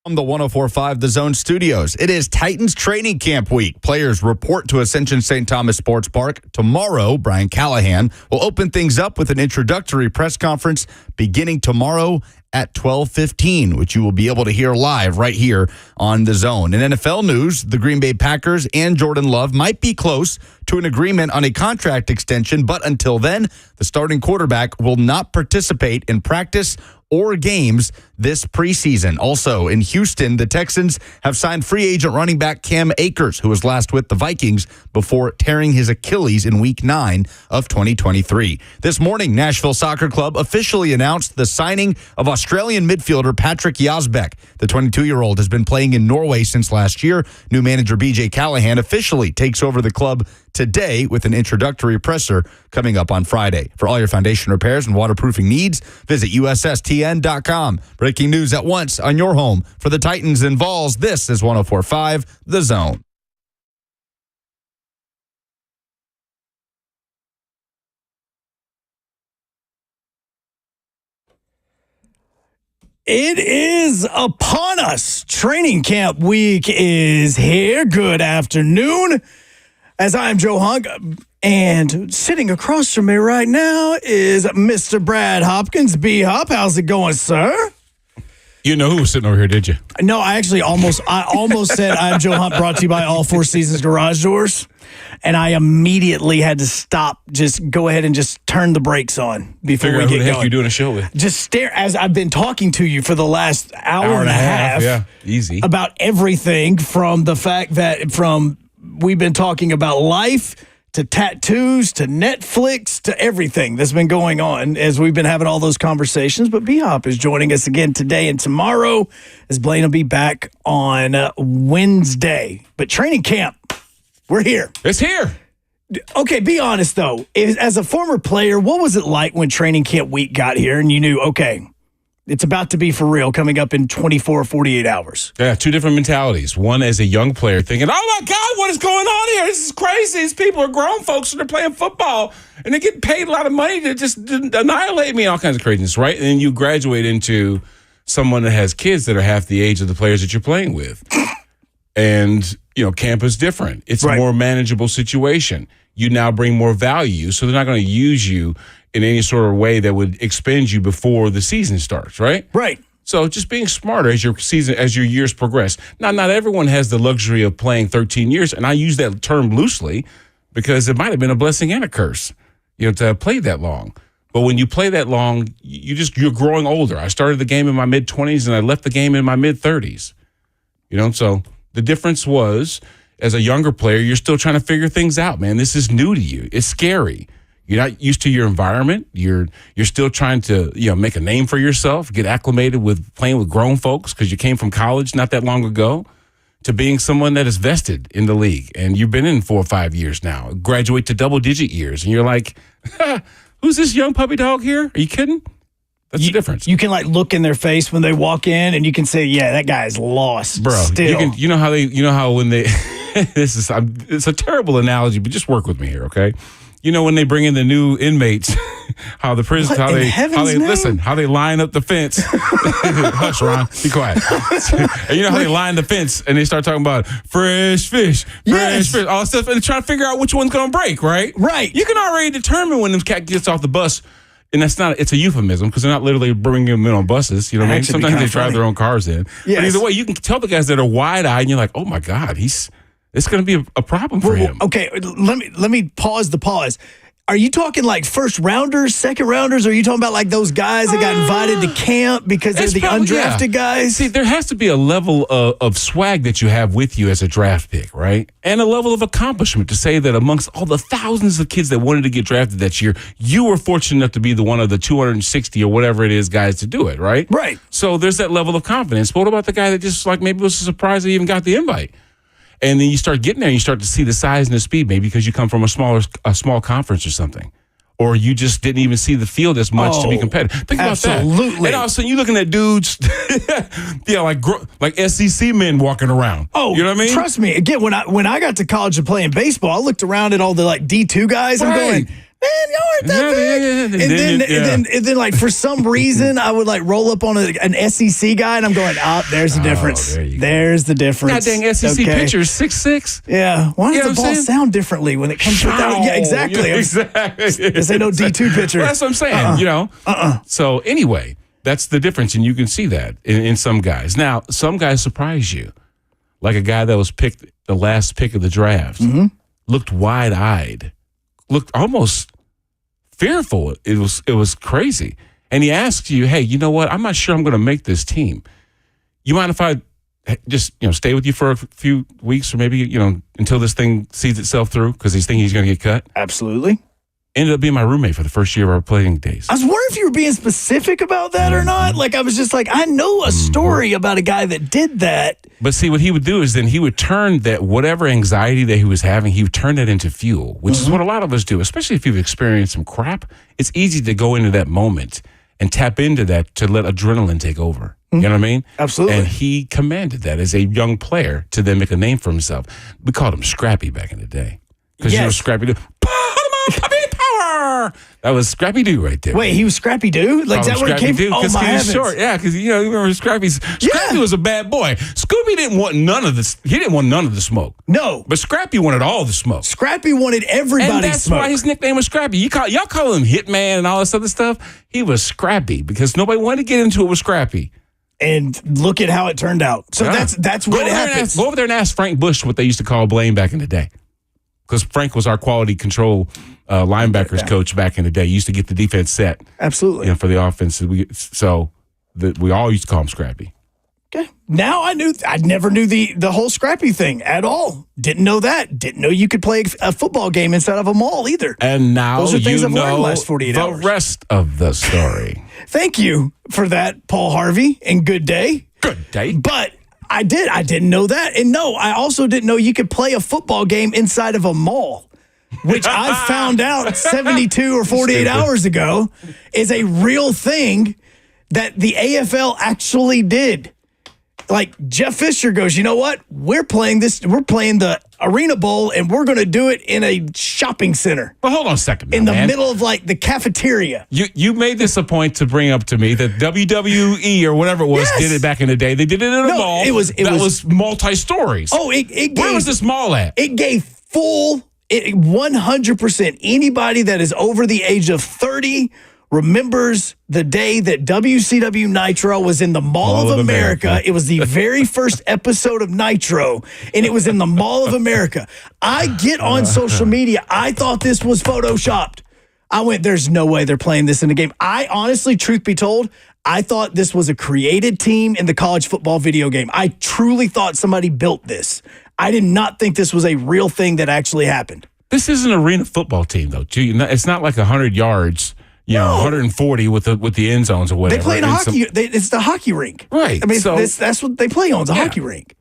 From the 104.5 The Zone Studios, it is Titans training camp week. Players report to Ascension St. Thomas Sports Park. Tomorrow, Brian Callahan will open things up with an introductory press conference beginning tomorrow at 12:15, which you will be able to hear live right here on The Zone. In NFL news, the Green Bay Packers and Jordan Love might be close to an agreement on a contract extension, but until then, the starting quarterback will not participate in practice or games this preseason. Also, in Houston, the Texans have signed free agent running back Cam Akers, who was last with the Vikings before tearing his Achilles in Week 9 of 2023. This morning, Nashville Soccer Club officially announced the signing of Australian midfielder Patrick Yazbek. The 22-year-old has been playing in Norway since last year. New manager BJ Callahan officially takes over the club today with an introductory presser coming up on Friday. For all your foundation repairs and waterproofing needs, visit USSTN.com. Breaking news at once on your home for the Titans and Vols. This is 104.5 The Zone. It is upon us. Training camp week is here. Good afternoon. As I am Joe Hunk, and sitting across from me right now is Mr. Brad Hopkins. B-Hop, how's it going, sir? You know who was sitting over here, did you? No, I almost said I'm Joe Hunt, brought to you by All Four Seasons Garage Doors. And I immediately had to stop, just go ahead and just turn the brakes on before we get going. Who the heck you doing a show with? Just stare, as I've been talking to you for the last hour and a half. Yeah, easy. About everything from the fact that we've been talking about life to tattoos to Netflix to everything that's been going on as we've been having all those conversations. But B-Hop is joining us again today and tomorrow, as Blaine will be back on Wednesday. But training camp, we're here. It's here. Okay, be honest, though. As a former player, what was it like when training camp week got here and you knew, okay, it's about to be for real coming up in 24 or 48 hours? Yeah, two different mentalities. One as a young player thinking, oh, my God, what is going on here? This is crazy. These people are grown folks and they're playing football and they're getting paid a lot of money to just annihilate me and all kinds of craziness, right? And then you graduate into someone that has kids that are half the age of the players that you're playing with. And, camp is different. It's a more manageable situation. You now bring more value, so they're not going to use you in any sort of way that would expend you before the season starts, right? Right. So just being smarter as your years progress. Now, not everyone has the luxury of playing 13 years, and I use that term loosely because it might have been a blessing and a curse, to have played that long. But when you play that long, you're growing older. I started the game in my mid-20s, and I left the game in my mid-30s. So the difference was, as a younger player, you're still trying to figure things out, man. This is new to you. It's scary. You're not used to your environment. You're still trying to, make a name for yourself, get acclimated with playing with grown folks because you came from college not that long ago to being someone that is vested in the league. And you've been in 4 or 5 years now, graduate to double-digit years. And you're like, who's this young puppy dog here? Are you kidding? That's the difference. You can look in their face when they walk in, and you can say, "Yeah, that guy's lost." Bro, still. You know how when they it's a terrible analogy, but just work with me here, okay? When they bring in the new inmates, how they line up the fence. Hush, Ron, be quiet. And how they line the fence and they start talking about fresh fish, all that stuff, and trying to figure out which one's going to break, right? Right. You can already determine when this cat gets off the bus. And it's a euphemism because they're not literally bringing them in on buses. You know what I mean? Sometimes they drive their own cars in. Yes. But either way, you can tell the guys that are wide-eyed and you're like, oh, my God, it's going to be a problem for him. Okay, let me pause the pause. Are you talking first rounders, second rounders? Or are you talking about those guys that got invited to camp because they're the undrafted guys? See, there has to be a level of swag that you have with you as a draft pick, right? And a level of accomplishment to say that amongst all the thousands of kids that wanted to get drafted that year, you were fortunate enough to be the one of the 260 or whatever it is guys to do it, right? Right. So there's that level of confidence. But what about the guy that just maybe was surprised that he even got the invite? And then you start getting there and you start to see the size and the speed, maybe because you come from a small conference or something. Or you just didn't even see the field as much to be competitive. Think about that. Absolutely. And all of a sudden you're looking at dudes, like SEC men walking around. Oh, you know what I mean? Trust me. Again, when I got to college and playing baseball, I looked around at all the D2 guys. I'm going, man, y'all aren't that big. And then, like, for some reason, I would, like, roll up on an SEC guy, and I'm going, there's the difference. There's the difference. God dang SEC pitcher, 6'6". Yeah. Why does the ball sound differently when it comes to that? Yeah, exactly. This ain't no D2 pitcher. Well, that's what I'm saying, So, anyway, that's the difference, and you can see that in some guys. Now, some guys surprise you. Like a guy that was picked the last pick of the draft, looked wide-eyed, looked almost fearful. It was crazy. And he asks you, hey, you know what? I'm not sure I'm going to make this team. You mind if I just stay with you for a few weeks or maybe until this thing sees itself through because he's thinking he's going to get cut? Absolutely. Ended up being my roommate for the first year of our playing days. I was wondering if you were being specific about that or not. Like, I was just like, I know a story about a guy that did that. But see, what he would do is then he would turn that whatever anxiety that he was having, he would turn that into fuel, which is what a lot of us do, especially if you've experienced some crap. It's easy to go into that moment and tap into that to let adrenaline take over. You know what I mean? Absolutely. And he commanded that as a young player to then make a name for himself. We called him Scrappy back in the day. Because Scrappy Doo. That was Scrappy Doo right there. Wait, he was Scrappy Doo? Like, is that where it came from? Oh, my heavens. Short. Yeah, because you remember Scrappy was a bad boy. Scooby didn't want none of this. He didn't want none of the smoke. No. But Scrappy wanted all the smoke. Scrappy wanted everybody's smoke. And that's why his nickname was Scrappy. Y'all call him Hitman and all this other stuff. He was Scrappy because nobody wanted to get into it with Scrappy. And look at how it turned out. So that's what happens. Go over there and ask Frank Bush what they used to call Blaine back in the day. Because Frank was our quality control linebackers coach back in the day. He used to get the defense set. Absolutely. For the offense. We all used to call him Scrappy. Okay. Now I never knew the whole Scrappy thing at all. Didn't know that. Didn't know you could play a football game inside of a mall either. And now those are things I've learned know the last 48 hours. The rest of the story. Thank you for that, Paul Harvey, and good day. Good day. But I didn't know that. And no, I also didn't know you could play a football game inside of a mall, which I found out 72 or 48 hours ago is a real thing that the AFL actually did. Like, Jeff Fisher goes, you know what? We're playing the Arena Bowl, and we're going to do it in a shopping center. Well, hold on a second now, in the middle of, like, the cafeteria. You made this a point to bring up to me that WWE or whatever it was did it back in the day. They did it in a mall. It was multi-stories. Oh, where was this mall at? It gave 100%. Anybody that is over the age of 30 remembers the day that WCW Nitro was in the Mall of America. It was the very first episode of Nitro, and it was in the Mall of America. I get on social media. I thought this was Photoshopped. I went, there's no way they're playing this in the game. I honestly, truth be told, I thought this was a created team in the college football video game. I truly thought somebody built this. I did not think this was a real thing that actually happened. This is an arena football team, though. It's not like 100 yards. 140 with the end zones or whatever. They play in hockey. It's the hockey rink, right? I mean, that's what they play on. It's a hockey rink.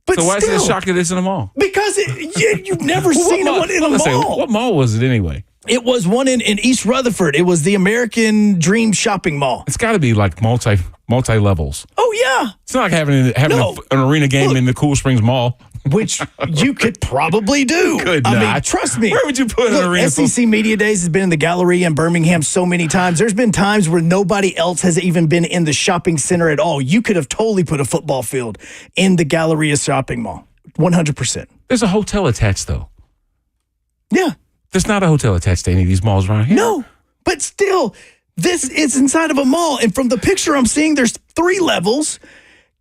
But so why is it shocking it's in a mall? Because you've never seen one in a mall. What mall was it anyway? It was one in East Rutherford. It was the American Dream Shopping Mall. It's got to be like multi levels. Oh yeah. It's not like having an arena game in the Cool Springs Mall. Which you could probably do. I mean, trust me. Where would you put an arena? SEC Media Days has been in the Galleria in Birmingham so many times. There's been times where nobody else has even been in the shopping center at all. You could have totally put a football field in the Galleria shopping mall. 100%. There's a hotel attached, though. Yeah. There's not a hotel attached to any of these malls around here. No, but still, this is inside of a mall. And from the picture I'm seeing, there's 3 levels.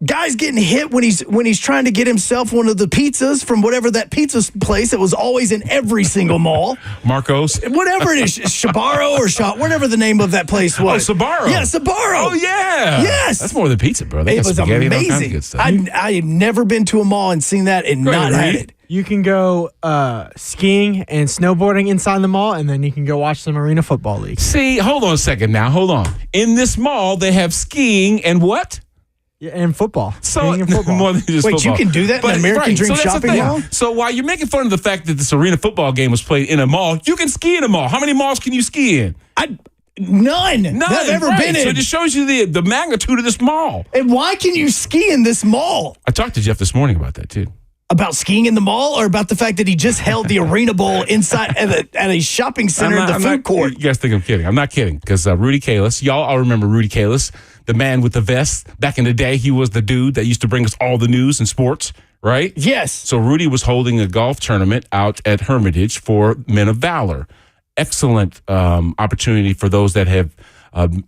Guy's getting hit when he's trying to get himself one of the pizzas from whatever that pizza place that was always in every single mall. Marcos. Whatever it is, Sbarro or whatever the name of that place was. Oh, Sbarro. Yeah, Sbarro. Oh, yeah. Yes. That's more than pizza, bro. It was amazing. I had never been to a mall and seen that and not had it. You can go skiing and snowboarding inside the mall, and then you can go watch some arena football league. See, hold on a second now. Hold on. In this mall, they have skiing and what? Yeah, and football. So more than just football. You can do that in American Dream shopping mall? So while you're making fun of the fact that this arena football game was played in a mall, you can ski in a mall. How many malls can you ski in? None. I've ever been in. So it just shows you the magnitude of this mall. And why can you ski in this mall? I talked to Jeff this morning about that too. About skiing in the mall, or about the fact that he just held the Arena Bowl inside at a shopping center in the food court? You guys think I'm kidding. I'm not kidding, because Rudy Kalis, y'all all remember Rudy Kalis, the man with the vest. Back in the day, he was the dude that used to bring us all the news in sports, right? Yes. So Rudy was holding a golf tournament out at Hermitage for Men of Valor. Excellent opportunity for those that have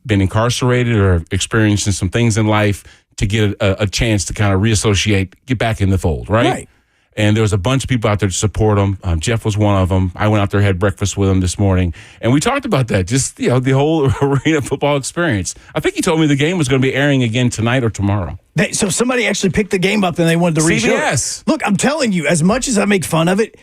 been incarcerated or experiencing some things in life to get a chance to kind of reassociate, get back in the fold, right? Right. And there was a bunch of people out there to support him. Jeff was one of them. I went out there, had breakfast with him this morning, and we talked about that, just, the whole arena football experience. I think he told me the game was going to be airing again tonight or tomorrow. So somebody actually picked the game up and they wanted to reshow CBS. it. Look, I'm telling you, as much as I make fun of it,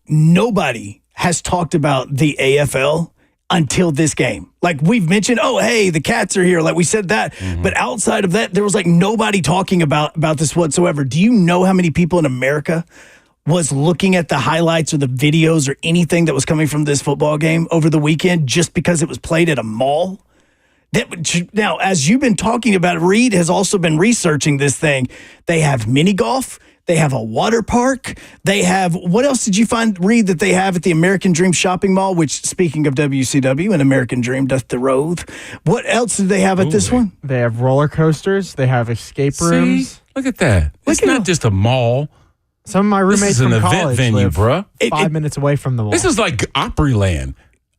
nobody has talked about the AFL until this game. Like, we've mentioned, oh, hey, the Cats are here. Like, we said that. Mm-hmm. But outside of that, there was like nobody talking about this whatsoever. Do you know how many people in America was looking at the highlights or the videos or anything that was coming from this football game over the weekend just because it was played at a mall? Now, as you've been talking about, Reed has also been researching this thing. They have mini golf. They have a water park. They have, what else did you find, Reed, that they have at the American Dream Shopping Mall, which, speaking of WCW, and American Dream doth the road. What else do they have at this one? They have roller coasters. They have escape rooms. See? Look at that. It's not just a mall. Some of my roommates from college event venue, live bruh. 5 minutes away from the mall. This is like Opryland.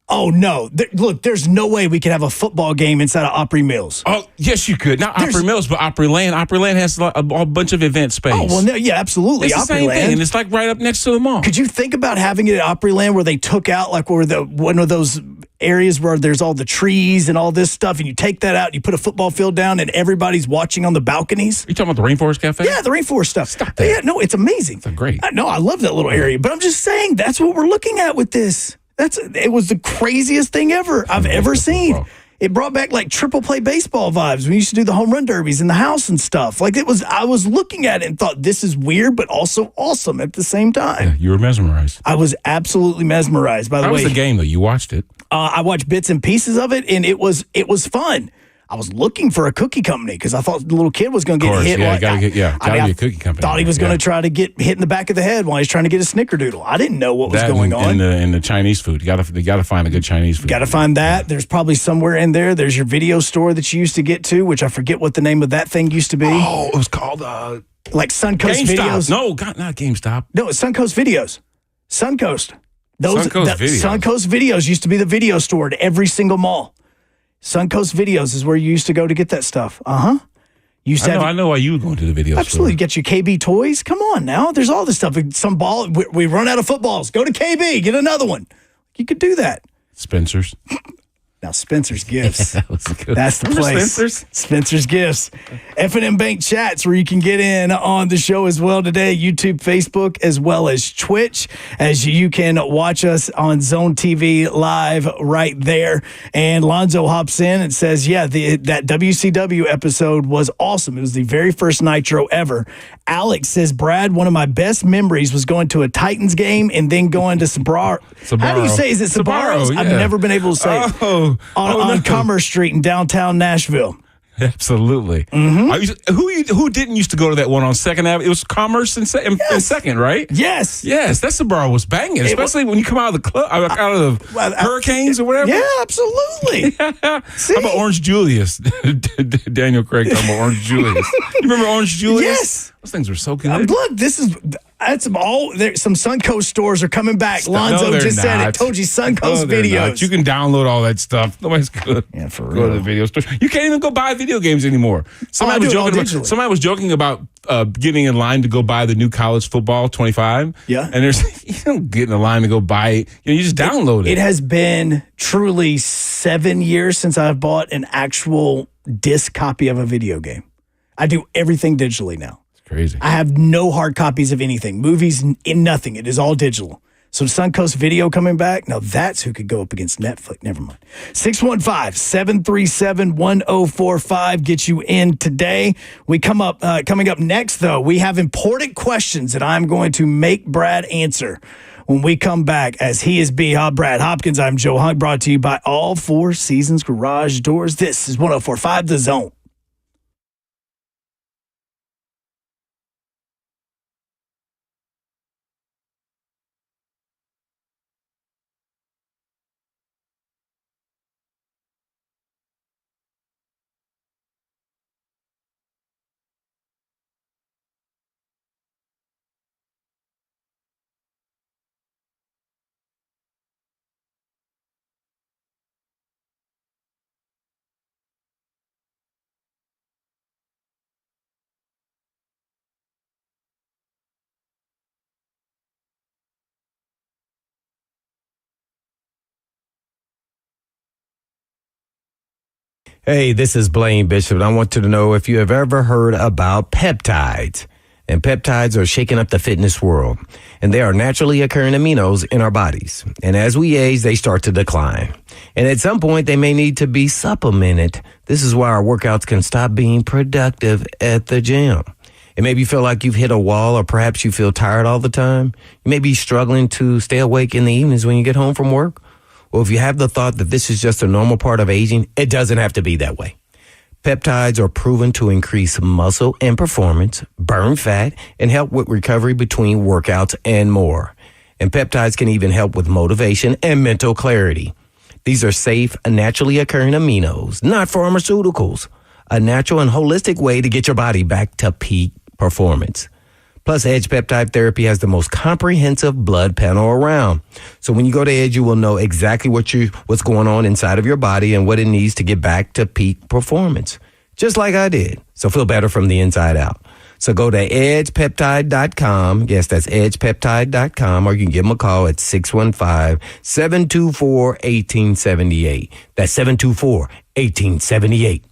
Oh, no. Look, there's no way we could have a football game inside of Opry Mills. Oh, yes, you could. Not Opry Mills, but Opryland. Opryland has a bunch of event space. Oh, well, no, yeah, absolutely. It's the same thing, and it's like right up next to the mall. Could you think about having it at Opryland where they took out like one of those areas where there's all the trees and all this stuff, and you take that out and you put a football field down and everybody's watching on the balconies? You talking about the Rainforest Cafe? Yeah, the Rainforest stuff. Stop that. Yeah, no, it's amazing. It's great. No, I love that little area, but I'm just saying that's what we're looking at with this. It was the craziest thing ever I've ever seen. It brought back like triple play baseball vibes. We used to do the home run derbies in the house and stuff. Like, I was looking at it and thought, this is weird, but also awesome at the same time. Yeah, you were mesmerized. I was absolutely mesmerized. By the way, how was the game though? You watched it? I watched bits and pieces of it, and it was fun. I was looking for a cookie company because I thought the little kid was going to get hit. Yeah, gotta be a cookie company. Thought he was going to try to get hit in the back of the head while he's trying to get a snickerdoodle. I didn't know what was going on. And the Chinese food. You got to find a good Chinese food. Got to find that. There's probably somewhere in there. There's your video store that you used to get to, which I forget what the name of that thing used to be. Oh, it was called like Suncoast GameStop. Videos. No, not GameStop. No, it's Suncoast Videos. Suncoast. Suncoast Videos. Suncoast Videos used to be the video store at every single mall. Suncoast Videos is where you used to go to get that stuff. Uh-huh. I know why you were going to the video Absolutely. store. Get your KB toys. Come on now. There's all this stuff. Some ball. We run out of footballs. Go to KB. Get another one. You could do that. Spencer's. Now, Spencer's Gifts. That was good. That's the Remember place. Spencer's Gifts. F&M Bank Chats, where you can get in on the show as well today. YouTube, Facebook, as well as Twitch, as you can watch us on Zone TV live right there. And Lonzo hops in and says, yeah, that WCW episode was awesome. It was the very first Nitro ever. Alex says, Brad, one of my best memories was going to a Titans game and then going to Sabaro. How do you say? Is it Sabaro's? Yeah. I've never been able to say it. On Commerce Street in downtown Nashville. Absolutely. Mm-hmm. Who didn't used to go to that one on 2nd Avenue? It was Commerce and Second, right? Yes. Yes, that Sabaro was banging, especially when you come out of the club, out of the Hurricanes or whatever. Yeah, absolutely. How about Orange Julius? Daniel Craig talking about Orange Julius. You remember Orange Julius? Yes. Those things were so good. Look, some Suncoast stores are coming back. Lonzo just said it. Told you Suncoast Videos. Not. You can download all that stuff. Nobody's good. Yeah, for real. Go to the video store. You can't even go buy video games anymore. Somebody was joking about getting in line to go buy the new college football 25. Yeah. And you don't get in the line to go buy it. You just download it. It has been truly 7 years since I've bought an actual disc copy of a video game. I do everything digitally now. Crazy. I have no hard copies of anything. Movies, nothing. It is all digital. So Suncoast Video coming back. Now that's who could go up against Netflix. Never mind. 615-737-1045 gets you in today. Coming up next, though, we have important questions that I'm going to make Brad answer when we come back, as he is Brad Hopkins. I'm Joe Hunk, brought to you by All Four Seasons Garage Doors. This is 104.5 The Zone. Hey, this is Blaine Bishop, and I want you to know if you have ever heard about peptides. And peptides are shaking up the fitness world. And they are naturally occurring aminos in our bodies. And as we age, they start to decline. And at some point, they may need to be supplemented. This is why our workouts can stop being productive at the gym. It maybe you feel like you've hit a wall, or perhaps you feel tired all the time. You may be struggling to stay awake in the evenings when you get home from work. Well, if you have the thought that this is just a normal part of aging, it doesn't have to be that way. Peptides are proven to increase muscle and performance, burn fat, and help with recovery between workouts and more. And peptides can even help with motivation and mental clarity. These are safe, naturally occurring aminos, not pharmaceuticals. A natural and holistic way to get your body back to peak performance. Plus, Edge Peptide Therapy has the most comprehensive blood panel around. So when you go to Edge, you will know exactly what's going on inside of your body and what it needs to get back to peak performance. Just like I did. So feel better from the inside out. So go to edgepeptide.com. Yes, that's edgepeptide.com, or you can give them a call at 615-724-1878. That's 724-1878.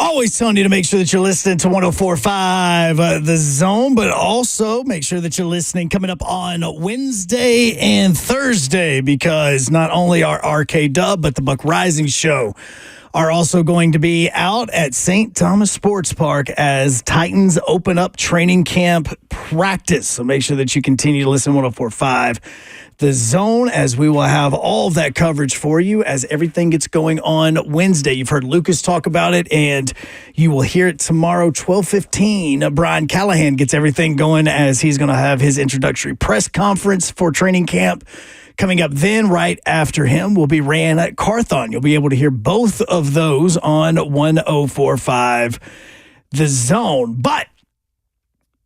Always telling you to make sure that you're listening to 104.5 The Zone, but also make sure that you're listening coming up on Wednesday and Thursday, because not only our RK Dub, but the Buck Rising Show are also going to be out at St. Thomas Sports Park as Titans open up training camp practice. So make sure that you continue to listen to 104.5 The Zone, as we will have all of that coverage for you as everything gets going on Wednesday. You've heard Lucas talk about it, and you will hear it tomorrow, 12:15. Brian Callahan gets everything going as he's going to have his introductory press conference for training camp. Coming up then, right after him, will be Rand Carthon. You'll be able to hear both of those on 104.5 The Zone. But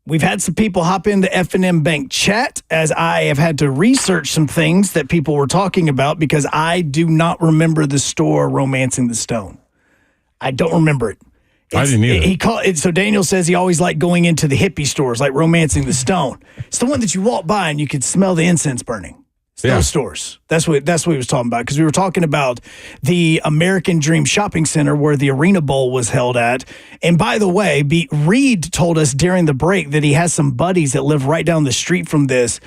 we've had some people hop into F&M Bank chat as I have had to research some things that people were talking about, because I do not remember the store Romancing the Stone. I don't remember it. I didn't either. So Daniel says he always liked going into the hippie stores like Romancing the Stone. It's the one that you walk by and you could smell the incense burning. Those stores. That's what he was talking about, because we were talking about the American Dream Shopping Center where the Arena Bowl was held at. And by the way, Reed told us during the break that he has some buddies that live right down the street from this.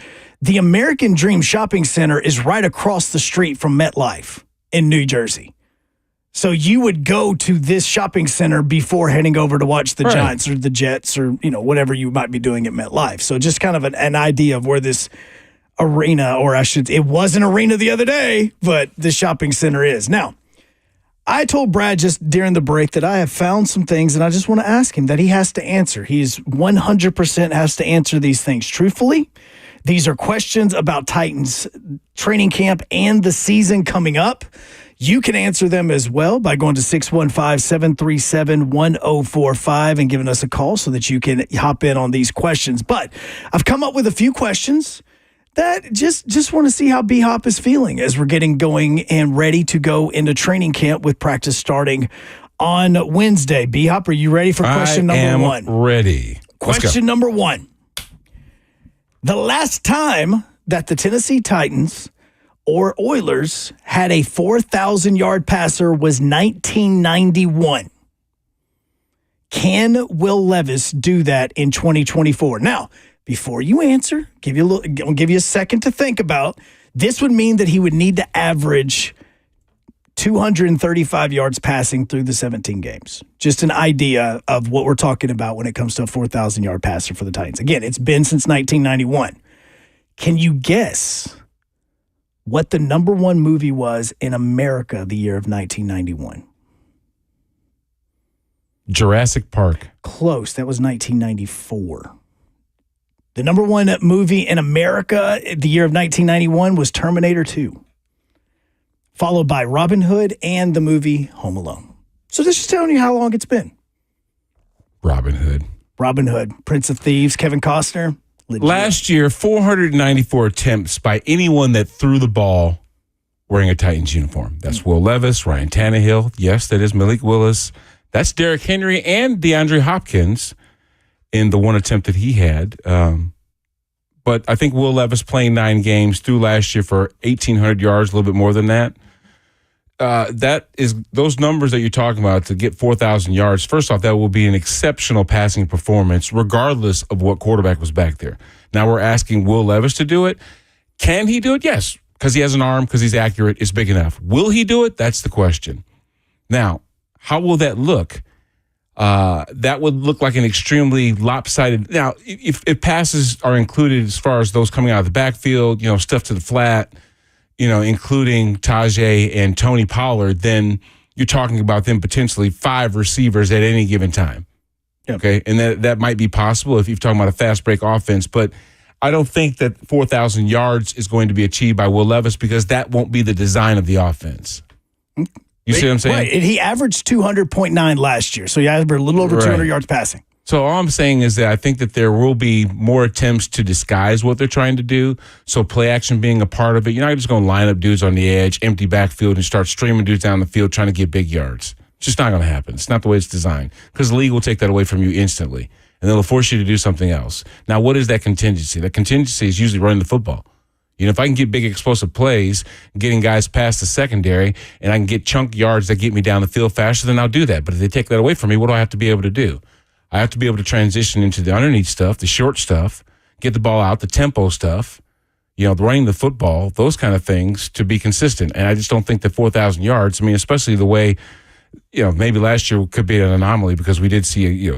The American Dream Shopping Center is right across the street from MetLife in New Jersey. So you would go to this shopping center before heading over to watch the Giants or the Jets or whatever you might be doing at MetLife. So just kind of an idea of where this arena, it was an arena the other day, but the shopping center is. Now, I told Brad just during the break that I have found some things and I just want to ask him that he has to answer. He's 100% has to answer these things truthfully. These are questions about Titans training camp and the season coming up. You can answer them as well by going to 615-737-1045 and giving us a call so that you can hop in on these questions. But I've come up with a few questions that just want to see how B-Hop is feeling as we're getting going and ready to go into training camp with practice starting on Wednesday. B-Hop, are you ready for question number one? Ready. Question number one. The last time that the Tennessee Titans or Oilers had a 4,000-yard passer was 1991. Can Will Levis do that in 2024? Now, before you answer, I'll give you a second to think about. This would mean that he would need to average 235 yards passing through the 17 games. Just an idea of what we're talking about when it comes to a 4,000-yard passer for the Titans. Again, it's been since 1991. Can you guess what the number one movie was in America the year of 1991? Jurassic Park. Close. That was 1994. The number one movie in America the year of 1991 was Terminator 2, followed by Robin Hood and the movie Home Alone. So this is telling you how long it's been. Robin Hood, Prince of Thieves, Kevin Costner. Legit. Last year, 494 attempts by anyone that threw the ball wearing a Titans uniform. That's Will Levis, Ryan Tannehill. Yes, that is Malik Willis. That's Derrick Henry and DeAndre Hopkins in the one attempt that he had. But I think Will Levis playing 9 games through last year for 1,800 yards, a little bit more than that. That is those numbers that you're talking about to get 4,000 yards. First off, that will be an exceptional passing performance, regardless of what quarterback was back there. Now we're asking Will Levis to do it. Can he do it? Yes, because he has an arm, because he's accurate, it's big enough. Will he do it? That's the question. Now, how will that look? That would look like an extremely lopsided. Now, if passes are included as far as those coming out of the backfield, stuff to the flat, including Tajay and Tony Pollard, then you're talking about them potentially 5 receivers at any given time. Yep. Okay, and that might be possible if you're talking about a fast break offense, but I don't think that 4,000 yards is going to be achieved by Will Levis because that won't be the design of the offense. You see what I'm saying? Right. And he averaged 200.9 last year, so he averaged a little over 200 yards passing. So all I'm saying is that I think that there will be more attempts to disguise what they're trying to do. So play action being a part of it. You're not just going to line up dudes on the edge, empty backfield, and start streaming dudes down the field trying to get big yards. It's just not going to happen. It's not the way it's designed because the league will take that away from you instantly, and they'll force you to do something else. Now, what is that contingency? That contingency is usually running the football. You know, if I can get big explosive plays, getting guys past the secondary, and I can get chunk yards that get me down the field faster, then I'll do that. But if they take that away from me, what do I have to be able to do? I have to be able to transition into the underneath stuff, the short stuff, get the ball out, the tempo stuff, you know, running the football, those kind of things to be consistent. And I just don't think that 4,000 yards, I mean, especially the way, you know, maybe last year could be an anomaly because we did see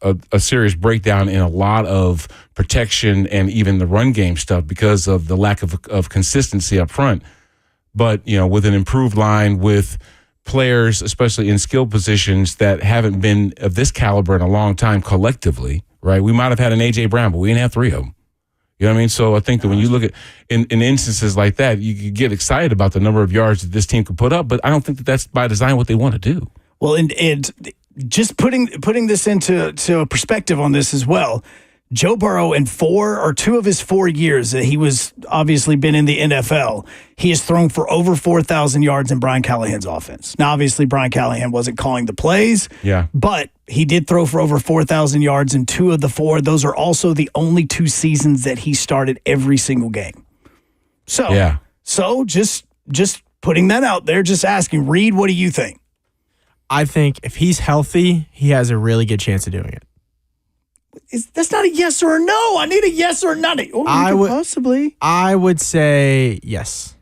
a serious breakdown in a lot of protection and even the run game stuff because of the lack of consistency up front. But, you know, with an improved line, with players, especially in skill positions that haven't been of this caliber in a long time collectively, right? We might have had an A.J. Brown, but we didn't have three of them. You know what I mean? So I think that when you look at in instances like that, you could get excited about the number of yards that this team could put up, but I don't think that that's by design what they want to do. Well, and just putting this into a perspective on this as well, Joe Burrow in 2 of his 4 years that he was obviously been in the NFL, he has thrown for over 4,000 yards in Brian Callahan's offense. Now, obviously, Brian Callahan wasn't calling the plays, but he did throw for over 4,000 yards in 2 of the 4. Those are also the only 2 seasons that he started every single game. So just putting that out there, just asking, Reed, what do you think? I think if he's healthy, he has a really good chance of doing it. That's not a yes or a no. I need a yes or not. Possibly. I would say yes.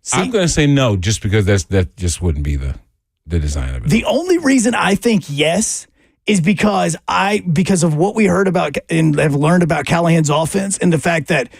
See, I'm going to say no, just because that just wouldn't be the design of it. The only reason I think yes is because of what we heard about and have learned about Callahan's offense and the fact that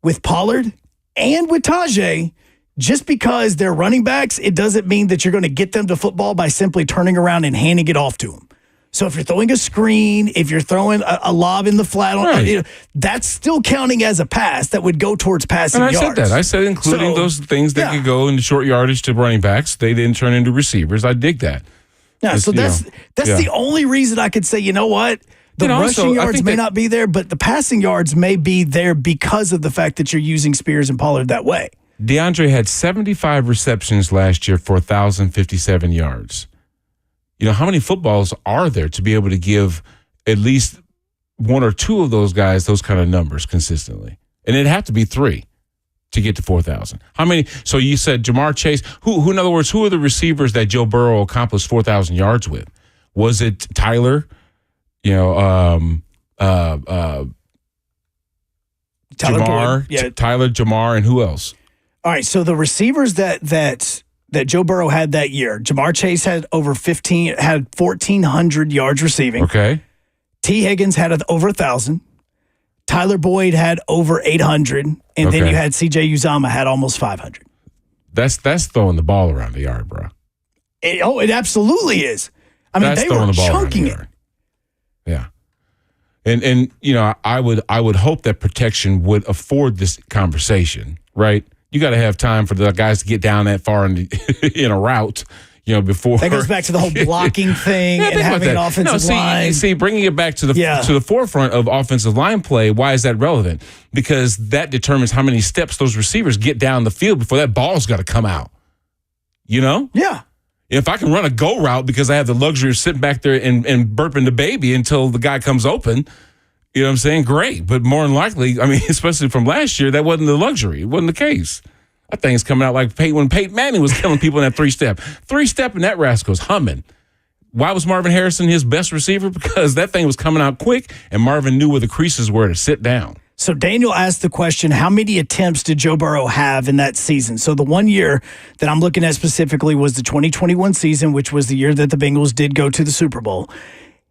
with Pollard and with Tajay, just because they're running backs, it doesn't mean that you're going to get them to football by simply turning around and handing it off to them. So if you're throwing a screen, if you're throwing a lob in the flat, that's still counting as a pass that would go towards passing yards. And I said that. I said including those things that could go into short yardage to running backs. They didn't turn into receivers. I dig that. Yeah, so that's the only reason I could say, you know what? The rushing yards may not be there, but the passing yards may be there because of the fact that you're using Spears and Pollard that way. DeAndre had 75 receptions last year for 1,057 yards. You know, how many footballs are there to be able to give at least 1 or 2 of those guys those kind of numbers consistently? And it'd have to be 3 to get to 4,000. How many? So you said Jamar Chase. Who? In other words, who are the receivers that Joe Burrow accomplished 4,000 yards with? Was it Tyler? You know, Tyler Jamar, Boyd. Tyler, Jamar, and who else? All right, so the receivers that Joe Burrow had that year, Jamar Chase had over 1,400 yards receiving. Okay. T. Higgins had over 1,000. Tyler Boyd had over 800, and then you had C.J. Uzomah had almost 500. That's throwing the ball around the yard, bro. It absolutely is. I mean, they were chunking it. Yeah. And you know, I would hope that protection would afford this conversation, right? You got to have time for the guys to get down that far in a route, you know, before. That goes back to the whole blocking thing and having an offensive line. See, bringing it back to the forefront of offensive line play, why is that relevant? Because that determines how many steps those receivers get down the field before that ball's got to come out. You know? Yeah. If I can run a go route because I have the luxury of sitting back there and burping the baby until the guy comes open, you know what I'm saying? Great. But more than likely, I mean, especially from last year, that wasn't the luxury. It wasn't the case. That thing's coming out like when Peyton Manning was killing people in that 3-step. 3-step and that rascal's humming. Why was Marvin Harrison his best receiver? Because that thing was coming out quick and Marvin knew where the creases were to sit down. So Daniel asked the question, how many attempts did Joe Burrow have in that season? So the one year that I'm looking at specifically was the 2021 season, which was the year that the Bengals did go to the Super Bowl.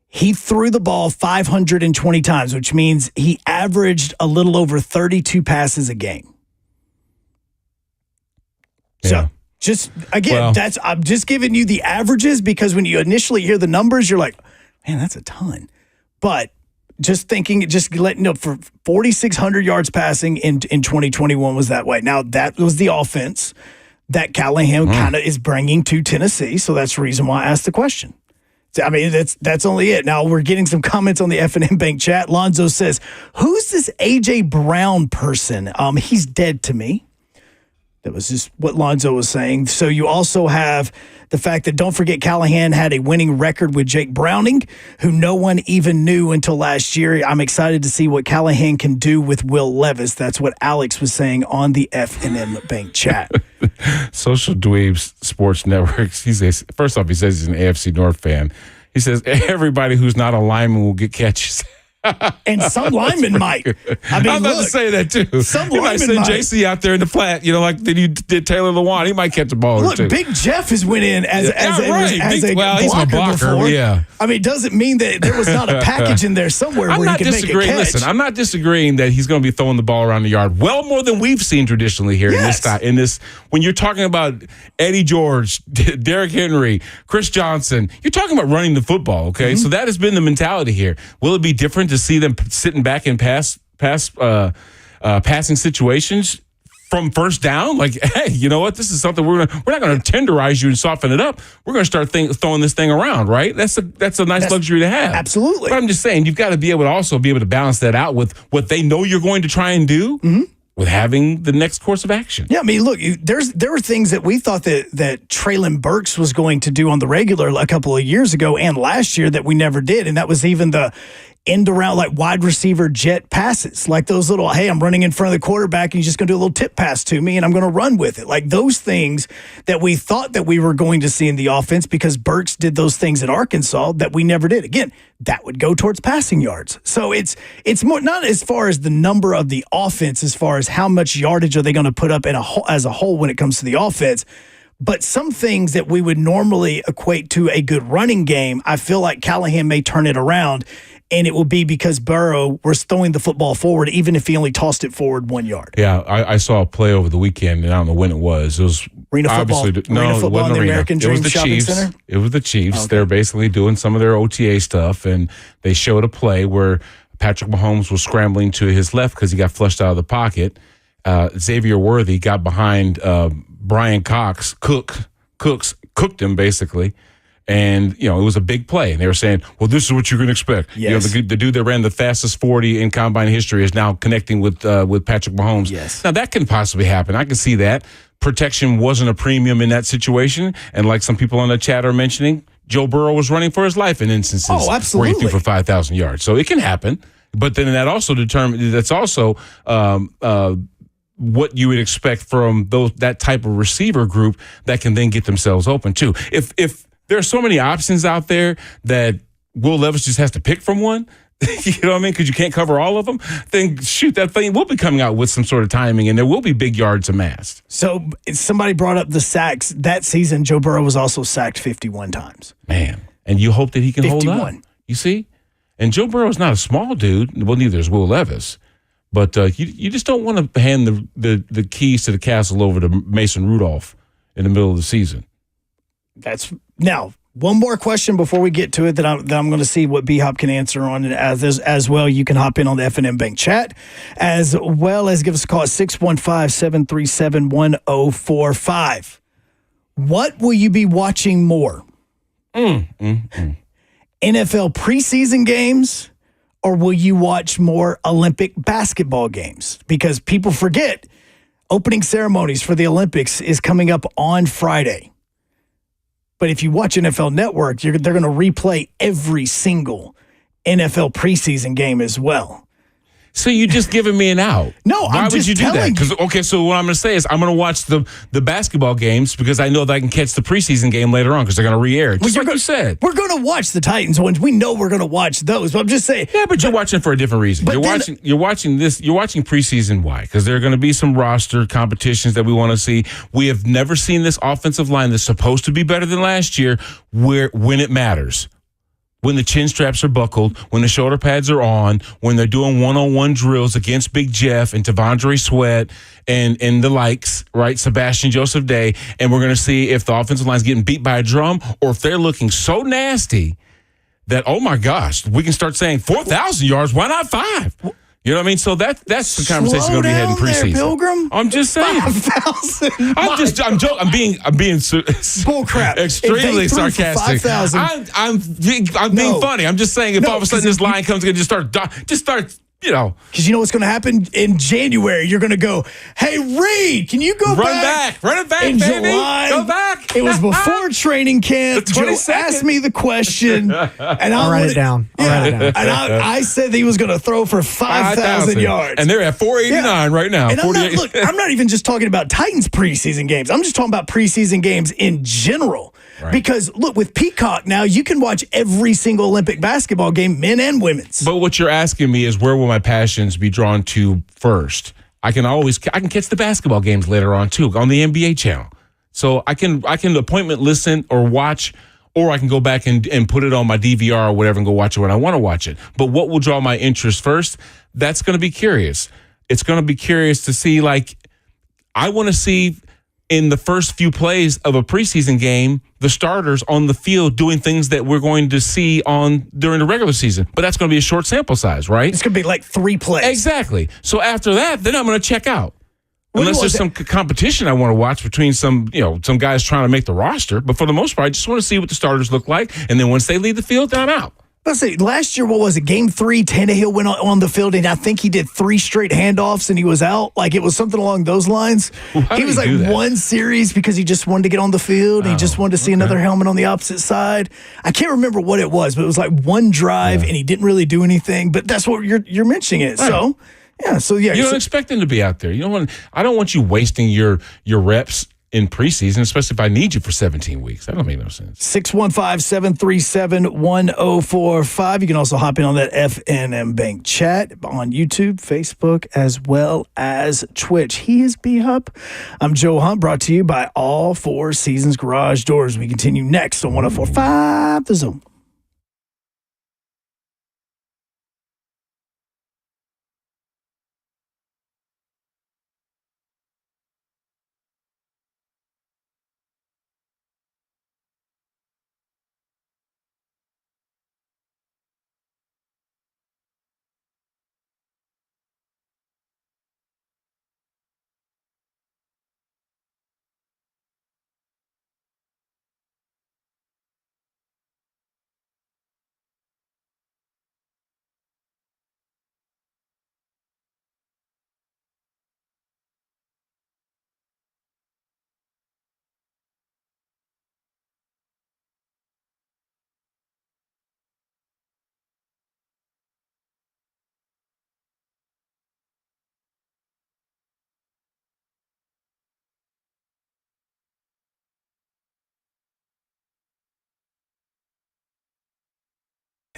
He threw the ball 520 times, which means he averaged a little over 32 passes a game. So just, again, I'm just giving you the averages because when you initially hear the numbers, you're like, man, that's a ton. But just letting you know, for 4,600 yards passing in 2021 was that way. Now, that was the offense that Callahan kind of is bringing to Tennessee. So that's the reason why I asked the question. I mean, that's only it. Now, we're getting some comments on the F&M Bank chat. Lonzo says, who's this A.J. Brown person? He's dead to me. That was just what Lonzo was saying. So you also have the fact that, don't forget, Callahan had a winning record with Jake Browning, who no one even knew until last year. I'm excited to see what Callahan can do with Will Levis. That's what Alex was saying on the F&M Bank chat. Social Dweebs Sports Networks. First off, he says he's an AFC North fan. He says everybody who's not a lineman will get catches. And some linemen might. I mean, I'm about to say that too. Some you might send JC out there in the flat, like you did Taylor Lewan. He might catch a ball or two. Big Jeff has went in as a he's a blocker before. Yeah. I mean, doesn't mean that there was not a package in there somewhere where he could make a catch. Listen, I'm not disagreeing that he's going to be throwing the ball around the yard well more than we've seen traditionally here in this. When you're talking about Eddie George, Derrick Henry, Chris Johnson, you're talking about running the football. Okay, so that has been the mentality here. Will it be different to see them sitting back in passing situations from first down? Like, hey, you know what? This is something we're not going to tenderize you and soften it up. We're going to start throwing this thing around, right? That's a nice luxury to have. Absolutely. But I'm just saying, you've got to be able to also be able to balance that out with what they know you're going to try and do. With having the next course of action. Yeah, I mean, look, there were things that we thought that Traylon Burks was going to do on the regular a couple of years ago and last year that we never did, and that was even the end around, like, wide receiver jet passes, like those little, hey, I'm running in front of the quarterback and he's just going to do a little tip pass to me and I'm going to run with it. Like those things that we thought that we were going to see in the offense because Burks did those things in Arkansas that we never did. Again, that would go towards passing yards. So it's more not as far as the number of the offense, as far as how much yardage are they going to put up as a whole when it comes to the offense. But some things that we would normally equate to a good running game, I feel like Callahan may turn it around. And it will be because Burrow was throwing the football forward, even if he only tossed it forward 1 yard. Yeah, I saw a play over the weekend, and I don't know when it was. It was Arena obviously football. No, it wasn't in the Arena. American Dream It was the Shopping Chiefs. Center? It was the Chiefs. Okay. They're basically doing some of their OTA stuff, and they showed a play where Patrick Mahomes was scrambling to his left because he got flushed out of the pocket. Xavier Worthy got behind Brian Cooks, cooked him basically. And, it was a big play. And they were saying, well, this is what you can expect. Yes. The dude that ran the fastest 40 in combine history is now connecting with Patrick Mahomes. Yes. Now, that can possibly happen. I can see that. Protection wasn't a premium in that situation. And like some people on the chat are mentioning, Joe Burrow was running for his life in instances where he threw for 5,000 yards. So it can happen. But then that's also what you would expect from that type of receiver group that can then get themselves open too. If there are so many options out there that Will Levis just has to pick from one, you know what I mean? Because you can't cover all of them. Then shoot, that thing will be coming out with some sort of timing, and there will be big yards amassed. So somebody brought up the sacks. That season, Joe Burrow was also sacked 51 times. Man, and you hope that he can 51. hold up. You see? And Joe Burrow is not a small dude. Well, neither is Will Levis. But you just don't want to hand the keys to the castle over to Mason Rudolph in the middle of the season. Now, one more question before we get to it that I'm going to see what B-Hop can answer on. And as well, you can hop in on the F&M Bank chat, as well as give us a call at 615-737-1045. What will you be watching more? NFL preseason games, or will you watch more Olympic basketball games? Because people forget, opening ceremonies for the Olympics is coming up on Friday. But if you watch NFL Network, they're going to replay every single NFL preseason game as well. So you're just giving me an out. No, Why I'm would just you do telling that? you. Okay, so what I'm going to say is I'm going to watch the basketball games because I know that I can catch the preseason game later on because they're going to re-air it. Just like you said. We're going to watch the Titans ones. We know we're going to watch those. But I'm just saying. Yeah, but you're watching for a different reason. You're watching preseason. Why? Because there are going to be some roster competitions that we want to see. We have never seen this offensive line that's supposed to be better than last year when it matters. When the chin straps are buckled, when the shoulder pads are on, when they're doing one-on-one drills against Big Jeff and Tavondre Sweat and the likes, right? Sebastian Joseph Day. And we're going to see if the offensive line's getting beat by a drum or if they're looking so nasty that, oh my gosh, we can start saying 4,000 yards. Why not 5? You know what I mean? So that's the conversation going to be had in preseason. Pilgrim. I'm just saying. 5,000. I'm joking. I'm being bullcrap. Extremely sarcastic. 5,000. I'm being funny. I'm just saying if all of a sudden this line comes and just start Because you know what's going to happen in January? You're going to go, hey, Reed, can you go Run it back, in baby. July, Go back. It was before training camp. The Joe 22nd. asked me the question. And I'll write it down. And I said that he was going to throw for 5,000 yards. And they're at 489 right now. And I'm not even just talking about Titans preseason games. I'm just talking about preseason games in general. Right. Because, look, with Peacock now, you can watch every single Olympic basketball game, men and women's. But what you're asking me is where will my passions be drawn to first? I can catch the basketball games later on, too, on the NBA channel. So I can appointment listen or watch, or I can go back and put it on my DVR or whatever and go watch it when I want to watch it. But what will draw my interest first? That's going to be curious. It's going to be curious to see, I want to see in the first few plays of a preseason game, the starters on the field doing things that we're going to see during the regular season. But that's going to be a short sample size, right? It's going to be 3 plays. Exactly. So after that, then I'm going to check out. Unless there's some competition I want to watch between some guys trying to make the roster. But for the most part, I just want to see what the starters look like. And then once they leave the field, then I'm out. Let's see. Last year, what was it? Game 3, Tannehill went on the field, and I think he did 3 straight handoffs, and he was out. It was something along those lines. He was one series because he just wanted to get on the field. And he just wanted to see another helmet on the opposite side. I can't remember what it was, but it was one drive, and he didn't really do anything. But that's what you're mentioning it. Right. You don't expect him to be out there. I don't want you wasting your reps in preseason, especially if I need you for 17 weeks. That don't make no sense. 615-737-1045. You can also hop in on that FNM Bank chat on YouTube, Facebook, as well as Twitch. He is B-Hub. I'm Joe Hunt, brought to you by All Four Seasons Garage Doors. We continue next on 104.5 The Zone.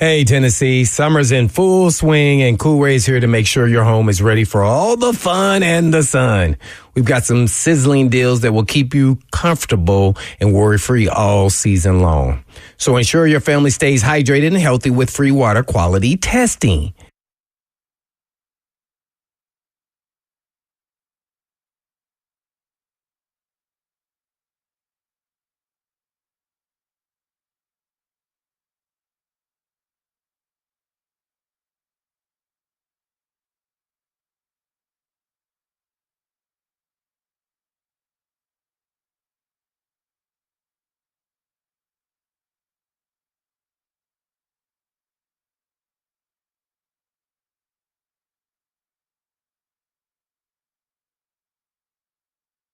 Hey, Tennessee, summer's in full swing and Coolray's here to make sure your home is ready for all the fun and the sun. We've got some sizzling deals that will keep you comfortable and worry-free all season long. So ensure your family stays hydrated and healthy with free water quality testing.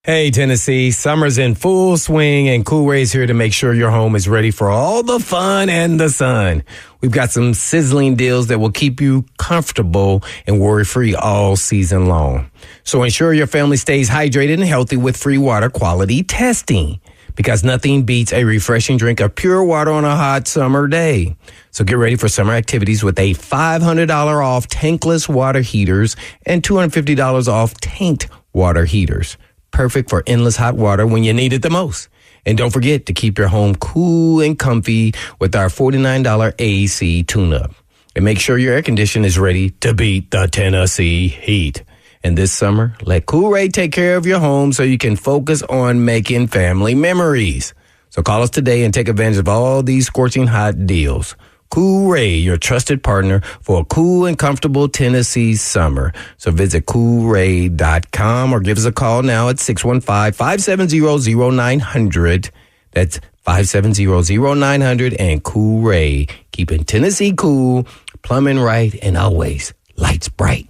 Hey, Tennessee, summer's in full swing and Coolray's here to make sure your home is ready for all the fun and the sun. We've got some sizzling deals that will keep you comfortable and worry-free all season long. So ensure your family stays hydrated and healthy with free water quality testing, because nothing beats a refreshing drink of pure water on a hot summer day. So get ready for summer activities with a $500 off tankless water heaters and $250 off tanked water heaters. Perfect for endless hot water when you need it the most. And don't forget to keep your home cool and comfy with our $49 AC tune-up. And make sure your air conditioner is ready to beat the Tennessee heat. And this summer, let Coolray take care of your home so you can focus on making family memories. So call us today and take advantage of all these scorching hot deals. Coolray, your trusted partner for a cool and comfortable Tennessee summer. So visit Coolray.com or give us a call now at 615-570-0900. That's 570-0900 and Coolray. Keeping Tennessee cool, plumbing right, and always lights bright.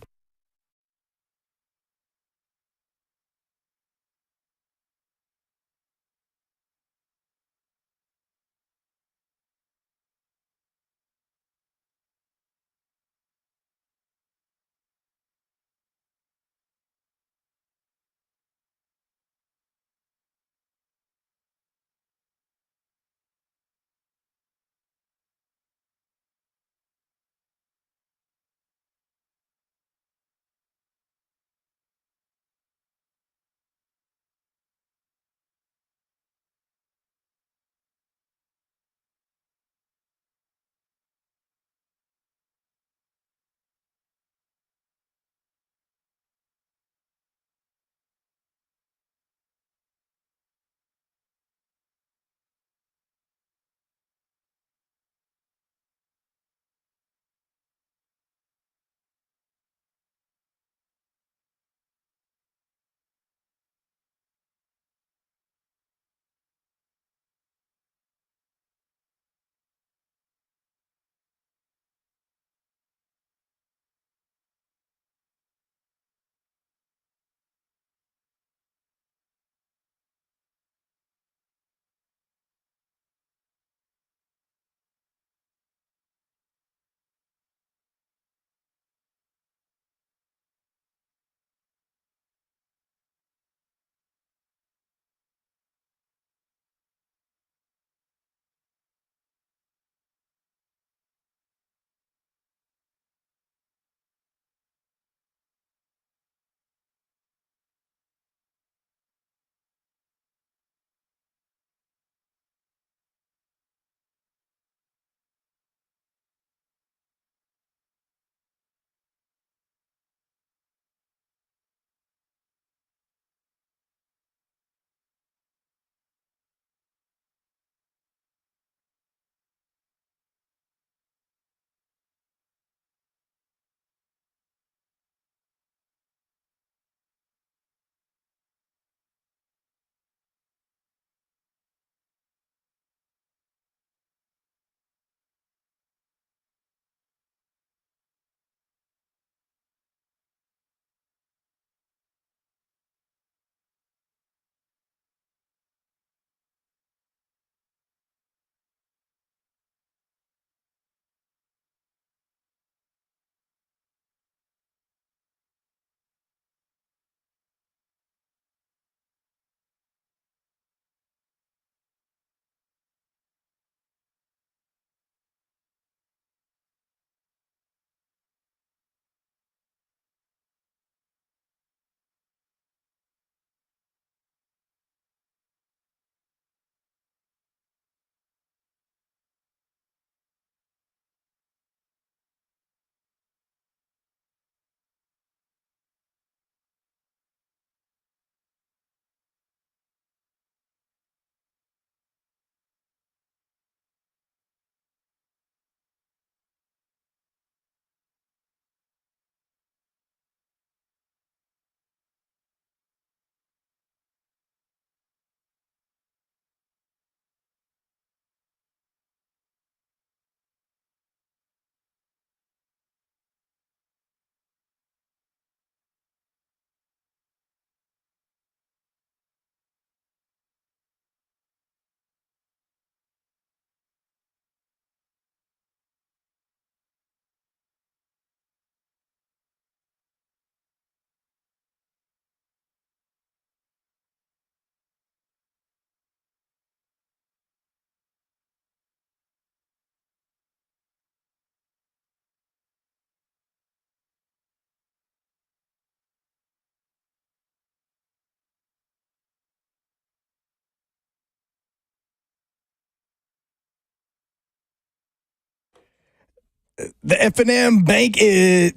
The F&M Bank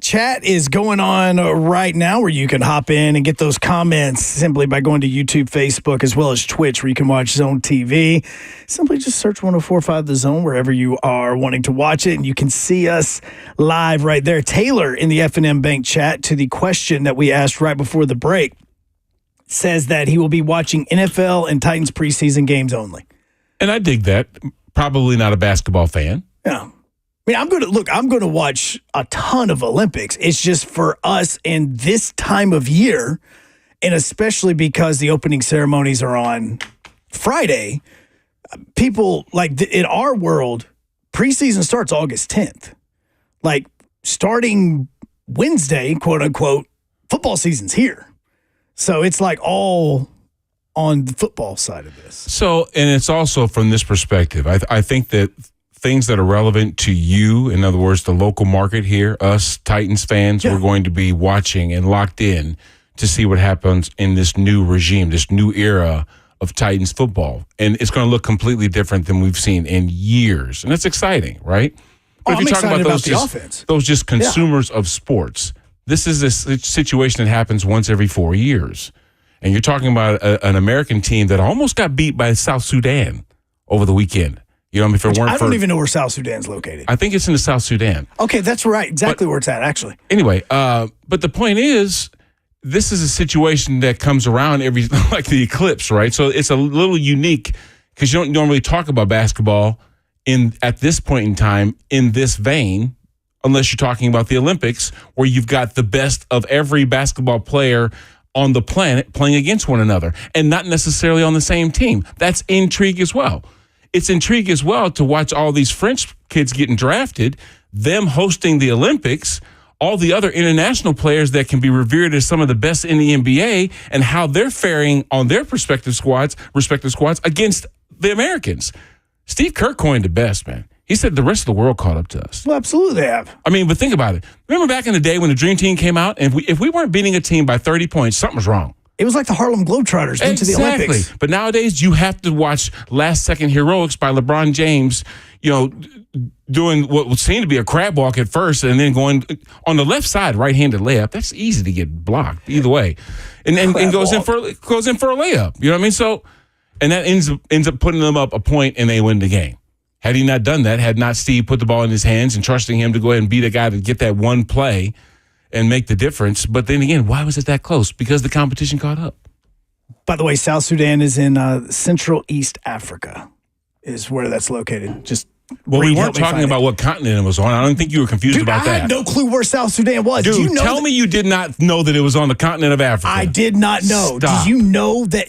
chat is going on right now where you can hop in and get those comments simply by going to YouTube, Facebook, as well as Twitch, where you can watch Zone TV. Simply just search 104.5 The Zone wherever you are wanting to watch it, and you can see us live right there. Taylor in the F&M Bank chat, to the question that we asked right before the break, says that he will be watching NFL and Titans preseason games only. And I dig that. Probably not a basketball fan. Yeah. I mean, I'm going to watch a ton of Olympics. It's just for us in this time of year, and especially because the opening ceremonies are on Friday, people like in our world, preseason starts August 10th. Like starting Wednesday, quote unquote, football season's here. So it's like all on the football side of this. So, and it's also from this perspective, I think that things that are relevant to you, in other words, the local market here, us Titans fans, we're going to be watching and locked in to see what happens in this new regime, this new era of Titans football. And it's going to look completely different than we've seen in years. And it's exciting, right? But if you're talking about the offense, those just consumers of sports, this is a situation that happens once every 4 years. And you're talking about an American team that almost got beat by South Sudan over the weekend. You know, if it weren't I don't even know where South Sudan's located. I think it's in the South Sudan. Okay, that's right. Exactly where it's at, actually. Anyway, but the point is, this is a situation that comes around every, like the eclipse, right? So it's a little unique because you don't normally talk about basketball at this point in time in this vein, unless you're talking about the Olympics, where you've got the best of every basketball player on the planet playing against one another and not necessarily on the same team. That's intrigue as well. It's intrigue as well to watch all these French kids getting drafted, them hosting the Olympics, all the other international players that can be revered as some of the best in the NBA, and how they're faring on their respective squads against the Americans. Steve Kerr coined it best, man. He said the rest of the world caught up to us. Well, absolutely they have. I mean, but think about it. Remember back in the day when the Dream Team came out, and if we weren't beating a team by 30 points, something was wrong. It was like the Harlem Globetrotters into the Olympics. But nowadays, you have to watch last-second heroics by LeBron James, you know, doing what would seem to be a crab walk at first and then going on the left side, right-handed layup. That's easy to get blocked either way. And goes in for a layup. You know what I mean? So, and that ends up putting them up a point and they win the game. Had he not done that, had not Steve put the ball in his hands and trusting him to go ahead and be the guy to get that one play and make the difference. But then again, why was it that close? Because the competition caught up. By the way, South Sudan is in Central East Africa is where that's located. Well, we weren't talking about what continent it was on. I don't think you were confused about that. I had no clue where South Sudan was. Dude, tell me you did not know that it was on the continent of Africa. I did not know. Stop. Did you know that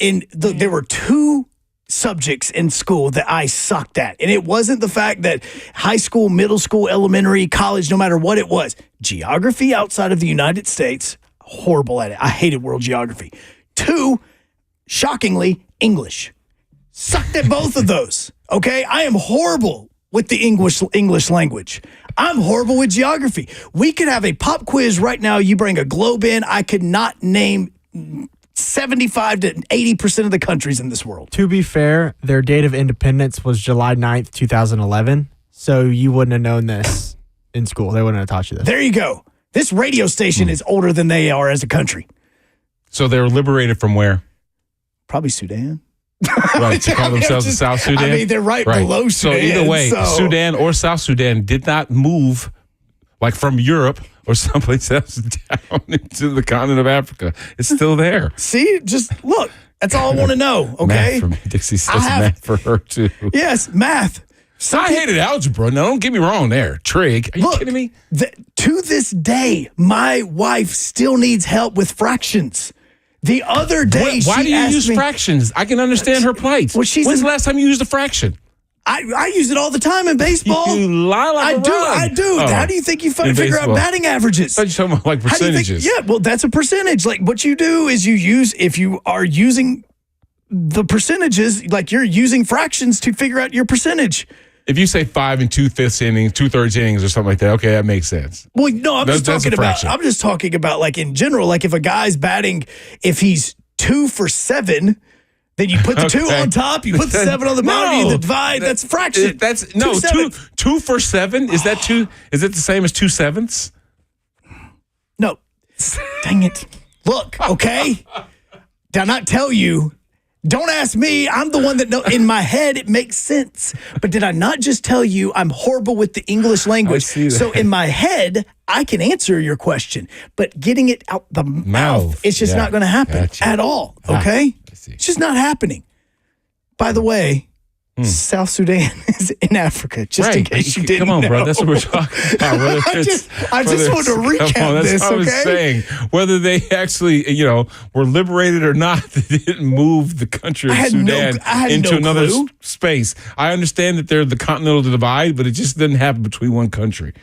there were two subjects in school that I sucked at? And it wasn't the fact that high school, middle school, elementary, college, no matter what it was. Geography outside of the United States, horrible at it. I hated world geography. 2, shockingly, English. Sucked at both of those. Okay? I am horrible with the English language. I'm horrible with geography. We could have a pop quiz right now. You bring a globe in. I could not name 75 to 80% of the countries in this world. To be fair, their date of independence was July 9th, 2011. So you wouldn't have known this in school. They wouldn't have taught you this. There you go. This radio station is older than they are as a country. So they were liberated from where? Probably Sudan. Right, to call themselves the South Sudan? I mean, they're right below Sudan. So either way, Sudan or South Sudan did not move like from Europe or someplace else down into the continent of Africa. It's still there. See, just look. That's all I want to know, okay? Math for me. Dixie says math for her, too. Yes, math. I hated algebra. Now, don't get me wrong there. Trig. Are you kidding me? To this day, my wife still needs help with fractions. The other day, why do you use fractions? I can understand her plight. Well, when's the last time you used a fraction? I use it all the time in baseball. You lie like a rug. I do. How do you think you figure out batting averages? I thought you were talking about like percentages. Yeah, well, that's a percentage. Like what you do is if you are using the percentages, like you're using fractions to figure out your percentage. If you say 5 2/5 innings, 2/3 innings, or something like that, okay, that makes sense. Well, no, I'm just talking about like in general, like if a guy's batting, if he's 2 for 7, then you put the 2 on top, you put the 7 on the bottom, you divide. That's a fraction. That's no 2 for 7. Is that 2? Is it the same as 2/7? No, dang it! Look, okay. Did I not tell you? Don't ask me. I'm the one that know. In my head, it makes sense. But did I not just tell you I'm horrible with the English language? So in my head, I can answer your question. But getting it out the mouth, it's just not going to happen at all. Okay? It's just not happening. By the way, South Sudan is in Africa, just in case you didn't Come on, know. bro. That's what we're talking about. I just want to recap That's this, what I was okay? saying. Whether they actually, were liberated or not, they didn't move the country of Sudan into another space. I understand that they're the continental divide, but it just didn't happen between one country.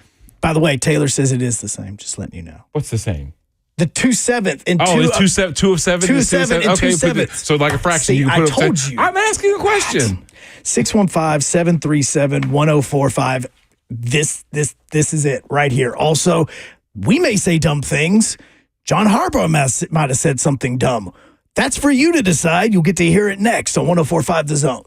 By the way, Taylor says it is the same. Just letting you know. What's the same? The 2/7 and it's 2 of 7? 2 of 7 and okay, 2/7. So like a fraction. See, you can I put told you. I'm asking a question. 615-737-1045. This is it right here. Also, we may say dumb things. John Harbaugh might have said something dumb. That's for you to decide. You'll get to hear it next on 1045 The Zone.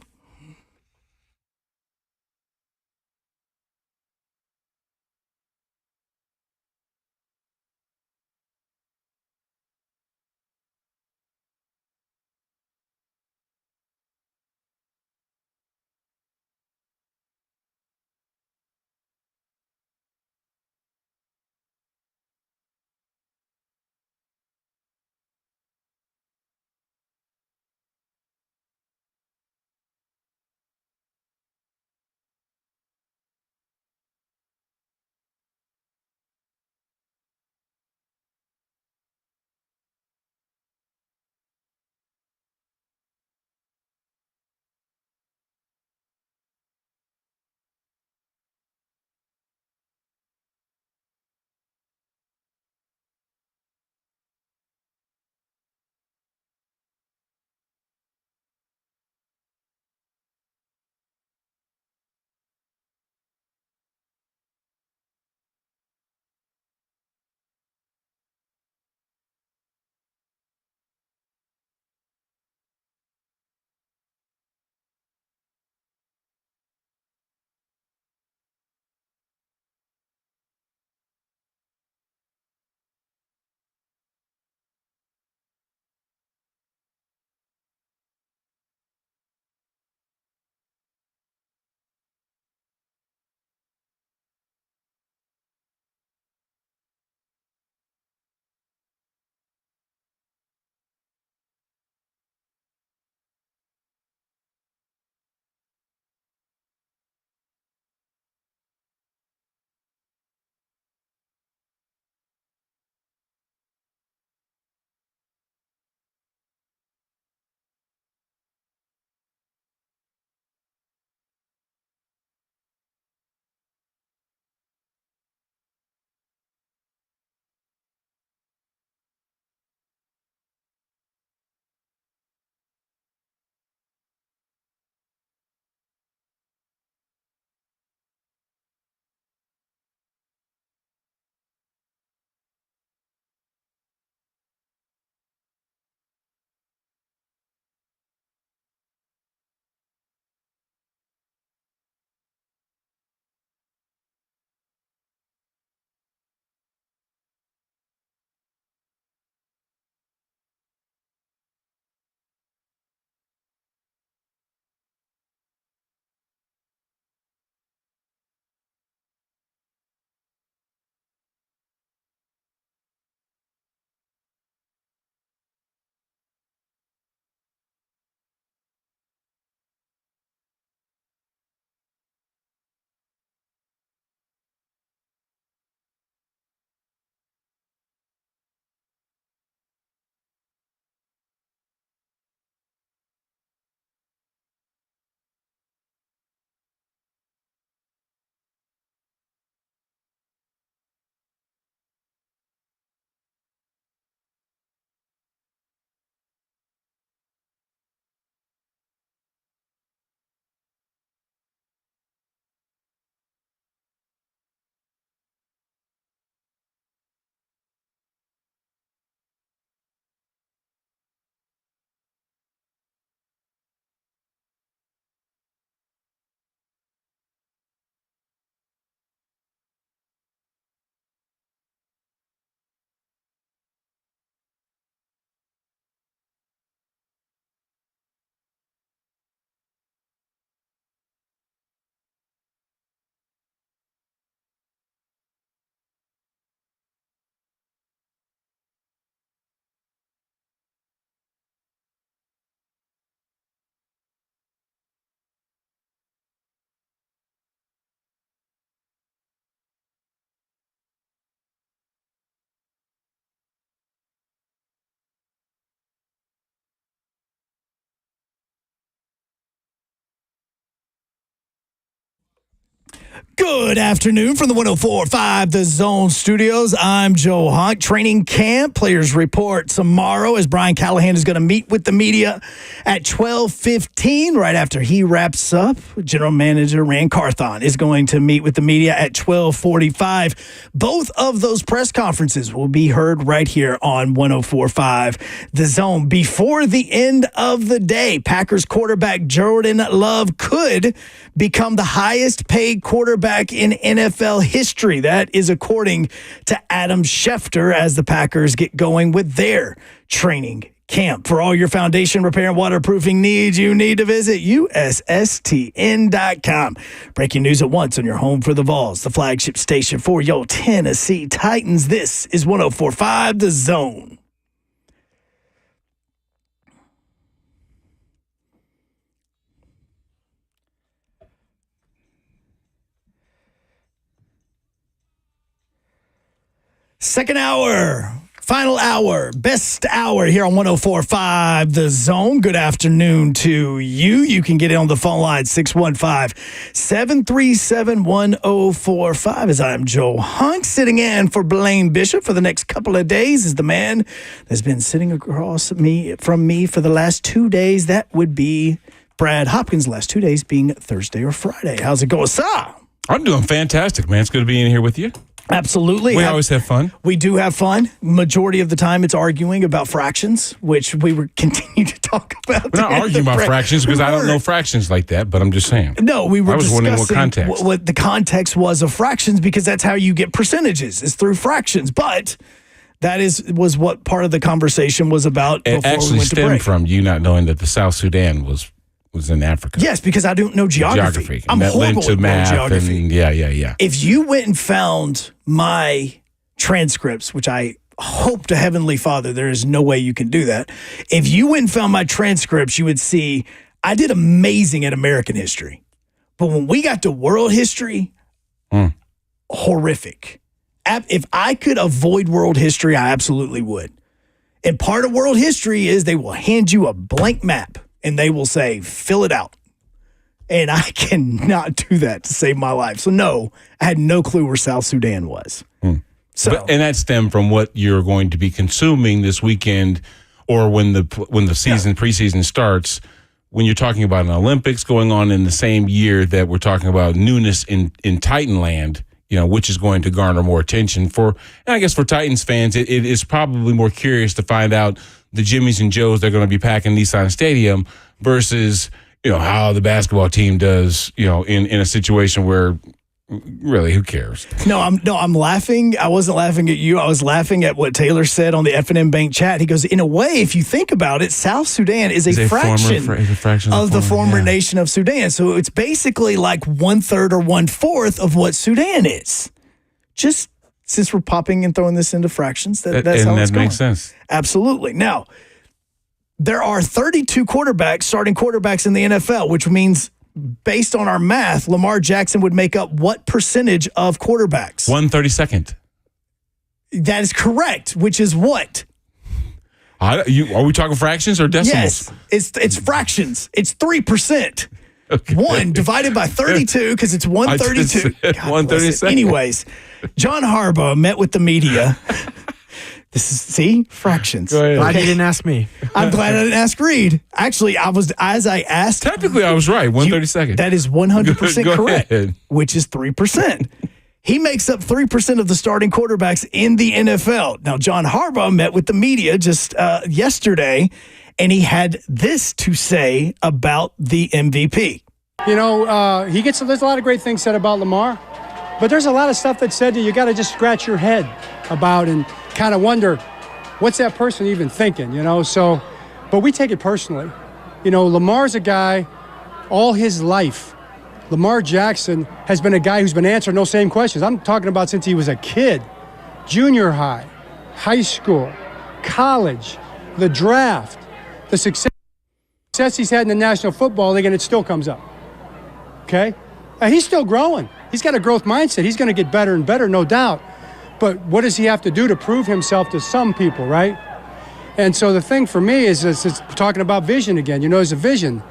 Good afternoon from the 104.5 The Zone Studios. I'm Joe Hunk. Training camp players report tomorrow as Brian Callahan is going to meet with the media at 12:15. Right after he wraps up, General Manager Rand Carthon is going to meet with the media at 12:45. Both of those press conferences will be heard right here on 104.5 The Zone. Before the end of the day, Packers quarterback Jordan Love could become the highest paid quarterback in NFL history. That is according to Adam Schefter as the Packers get going with their training camp. For all your foundation repair and waterproofing needs, you need to visit USSTN.com. Breaking news at once on your home for the Vols, the flagship station for your Tennessee Titans. This is 104.5 The Zone. Second hour, final hour, best hour here on 104.5 The Zone. Good afternoon to you. You can get in on the phone line 615-737-1045 as I'm Joe Hunk, sitting in for Blaine Bishop for the next couple of days is the man that's been sitting across from me for the last 2 days. That would be Brad Hopkins, the last 2 days being Thursday or Friday. How's it going, sir? I'm doing fantastic, man. It's good to be in here with you. Absolutely. We always have fun. We do have fun. Majority of the time, it's arguing about fractions, which we will continue to talk about. We're not arguing about fractions because I don't know fractions like that, but I'm just saying. No, we were wondering what discussing context. what the context was of fractions because that's how you get percentages is through fractions. But that was what part of the conversation was about It before actually we went to stemmed break. from you not knowing that the South Sudan was in Africa. Yes, because I don't know geography. I'm that led horrible to at math geography. and yeah. If you went and found my transcripts, which I hope to Heavenly Father, there is no way you can do that. If you went and found my transcripts, you would see I did amazing at American history. But when we got to world history, horrific. If I could avoid world history, I absolutely would. And part of world history is they will hand you a blank map and they will say, fill it out. And I cannot do that to save my life. So no, I had no clue where South Sudan was. So, and that stemmed from what you're going to be consuming this weekend or when the preseason starts, when you're talking about an Olympics going on in the same year that we're talking about newness in Titanland, which is going to garner more attention and I guess for Titans fans, it is probably more curious to find out the Jimmies and Joes they're going to be packing Nissan Stadium versus, how the basketball team does, in a situation where really, who cares? I'm laughing. I wasn't laughing at you. I was laughing at what Taylor said on the F&M Bank chat. He goes, in a way, if you think about it, South Sudan is a fraction of the former nation of Sudan. So it's basically like 1/3 or 1/4 of what Sudan is. Just since we're popping and throwing this into fractions, that's how it's going. That makes sense. Absolutely. Now, there are 32 starting quarterbacks in the NFL, which means based on our math, Lamar Jackson would make up what percentage of quarterbacks? 1/32. That is correct, which is what? Are we talking fractions or decimals? Yes, it's fractions. It's 3%. Okay. 1 divided by 32 because it's 132. 132. Anyways, John Harbaugh met with the media. Fractions. Go ahead. Glad you didn't ask me. I'm glad I didn't ask Reed. Actually, as I asked. Technically, I was right. 1/32. That is 100% Go correct, ahead. which is 3%. He makes up 3% of the starting quarterbacks in the NFL. Now, John Harbaugh met with the media just yesterday, and he had this to say about the MVP. There's a lot of great things said about Lamar, but there's a lot of stuff that's said that you got to just scratch your head about and kind of wonder, what's that person even thinking, So, but we take it personally. Lamar's a guy all his life. Lamar Jackson has been a guy who's been answering those same questions. I'm talking about since he was a kid, junior high, high school, college, the draft, the success he's had in the National Football League, and it still comes up. Okay? He's still growing. He's got a growth mindset. He's going to get better and better, no doubt. But what does he have to do to prove himself to some people, right? And so the thing for me is it's talking about vision again. There's a vision.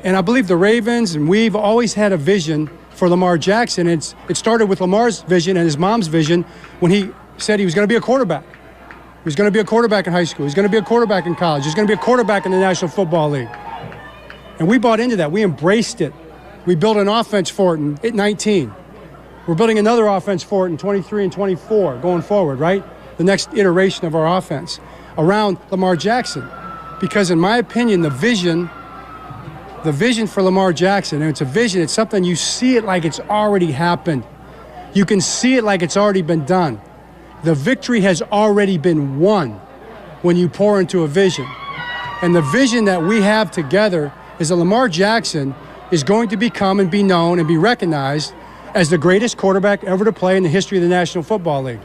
And I believe the Ravens and we've always had a vision for Lamar Jackson. It started with Lamar's vision and his mom's vision when he said he was going to be a quarterback. He was going to be a quarterback in high school. He's going to be a quarterback in college. He's going to be a quarterback in the National Football League. And we bought into that. We embraced it. We built an offense for it at 19. We're building another offense for it in 23 and 24 going forward, right? The next iteration of our offense around Lamar Jackson. Because in my opinion, the vision for Lamar Jackson, and it's a vision, it's something you see it like it's already happened. You can see it like it's already been done. The victory has already been won when you pour into a vision. And the vision that we have together is that Lamar Jackson is going to become and be known and be recognized as the greatest quarterback ever to play in the history of the National Football League.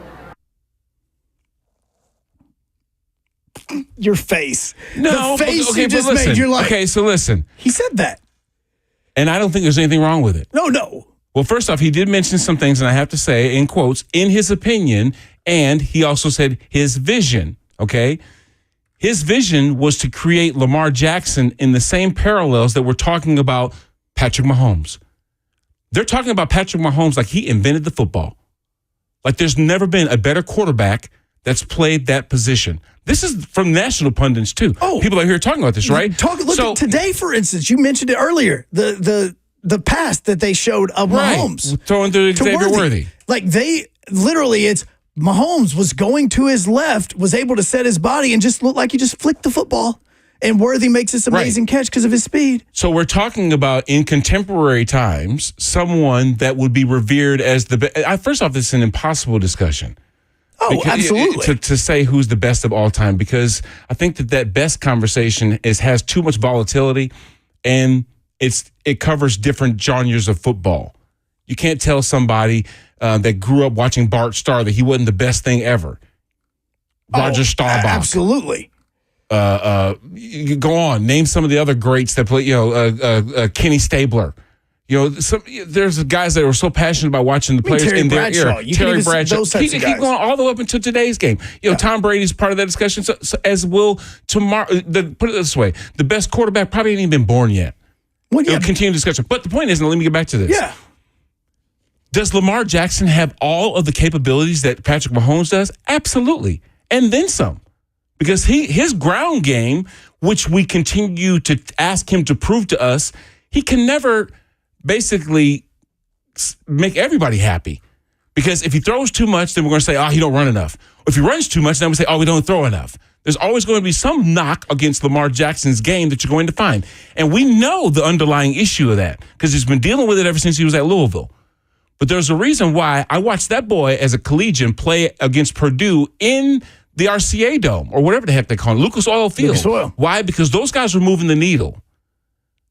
Your face. No, the face okay, you just listen, made. You're like, okay, so listen. He said that. And I don't think there's anything wrong with it. No. Well, first off, he did mention some things, and I have to say, in quotes, in his opinion, and he also said his vision, okay? His vision was to create Lamar Jackson in the same parallels that we're talking about Patrick Mahomes. They're talking about Patrick Mahomes like he invented the football. Like there's never been a better quarterback that's played that position. This is from national pundits, too. Oh, people are here talking about this, right? Look at today, for instance. You mentioned it earlier. The pass that they showed of Mahomes. Right. Throwing to Xavier Worthy. Like it's Mahomes was going to his left, was able to set his body and just looked like he just flicked the football. And Worthy makes this amazing catch because of his speed. So we're talking about, in contemporary times, someone that would be revered as the best. First off, it's an impossible discussion. Oh, absolutely. To say who's the best of all time, because I think that best conversation has too much volatility, and it covers different genres of football. You can't tell somebody that grew up watching Bart Starr that he wasn't the best thing ever. Roger Staubach. Absolutely. You go on. Name some of the other greats that play. Kenny Stabler. There's guys that were so passionate about watching the players in their era. Terry Bradshaw. Keep going all the way up until today's game. Tom Brady's part of that discussion. So as will tomorrow. Put it this way: the best quarterback probably ain't even been born yet. Well, yeah. It'll continue discussion. But the point is, and let me get back to this. Yeah. Does Lamar Jackson have all of the capabilities that Patrick Mahomes does? Absolutely, and then some. Because his ground game, which we continue to ask him to prove to us, he can never basically make everybody happy. Because if he throws too much, then we're going to say, he don't run enough. Or if he runs too much, then we say, we don't throw enough. There's always going to be some knock against Lamar Jackson's game that you're going to find. And we know the underlying issue of that because he's been dealing with it ever since he was at Louisville. But there's a reason why I watched that boy as a collegian play against Purdue in the RCA Dome, or whatever the heck they call it, Lucas Oil Field. Lucas Oil. Why? Because those guys were moving the needle.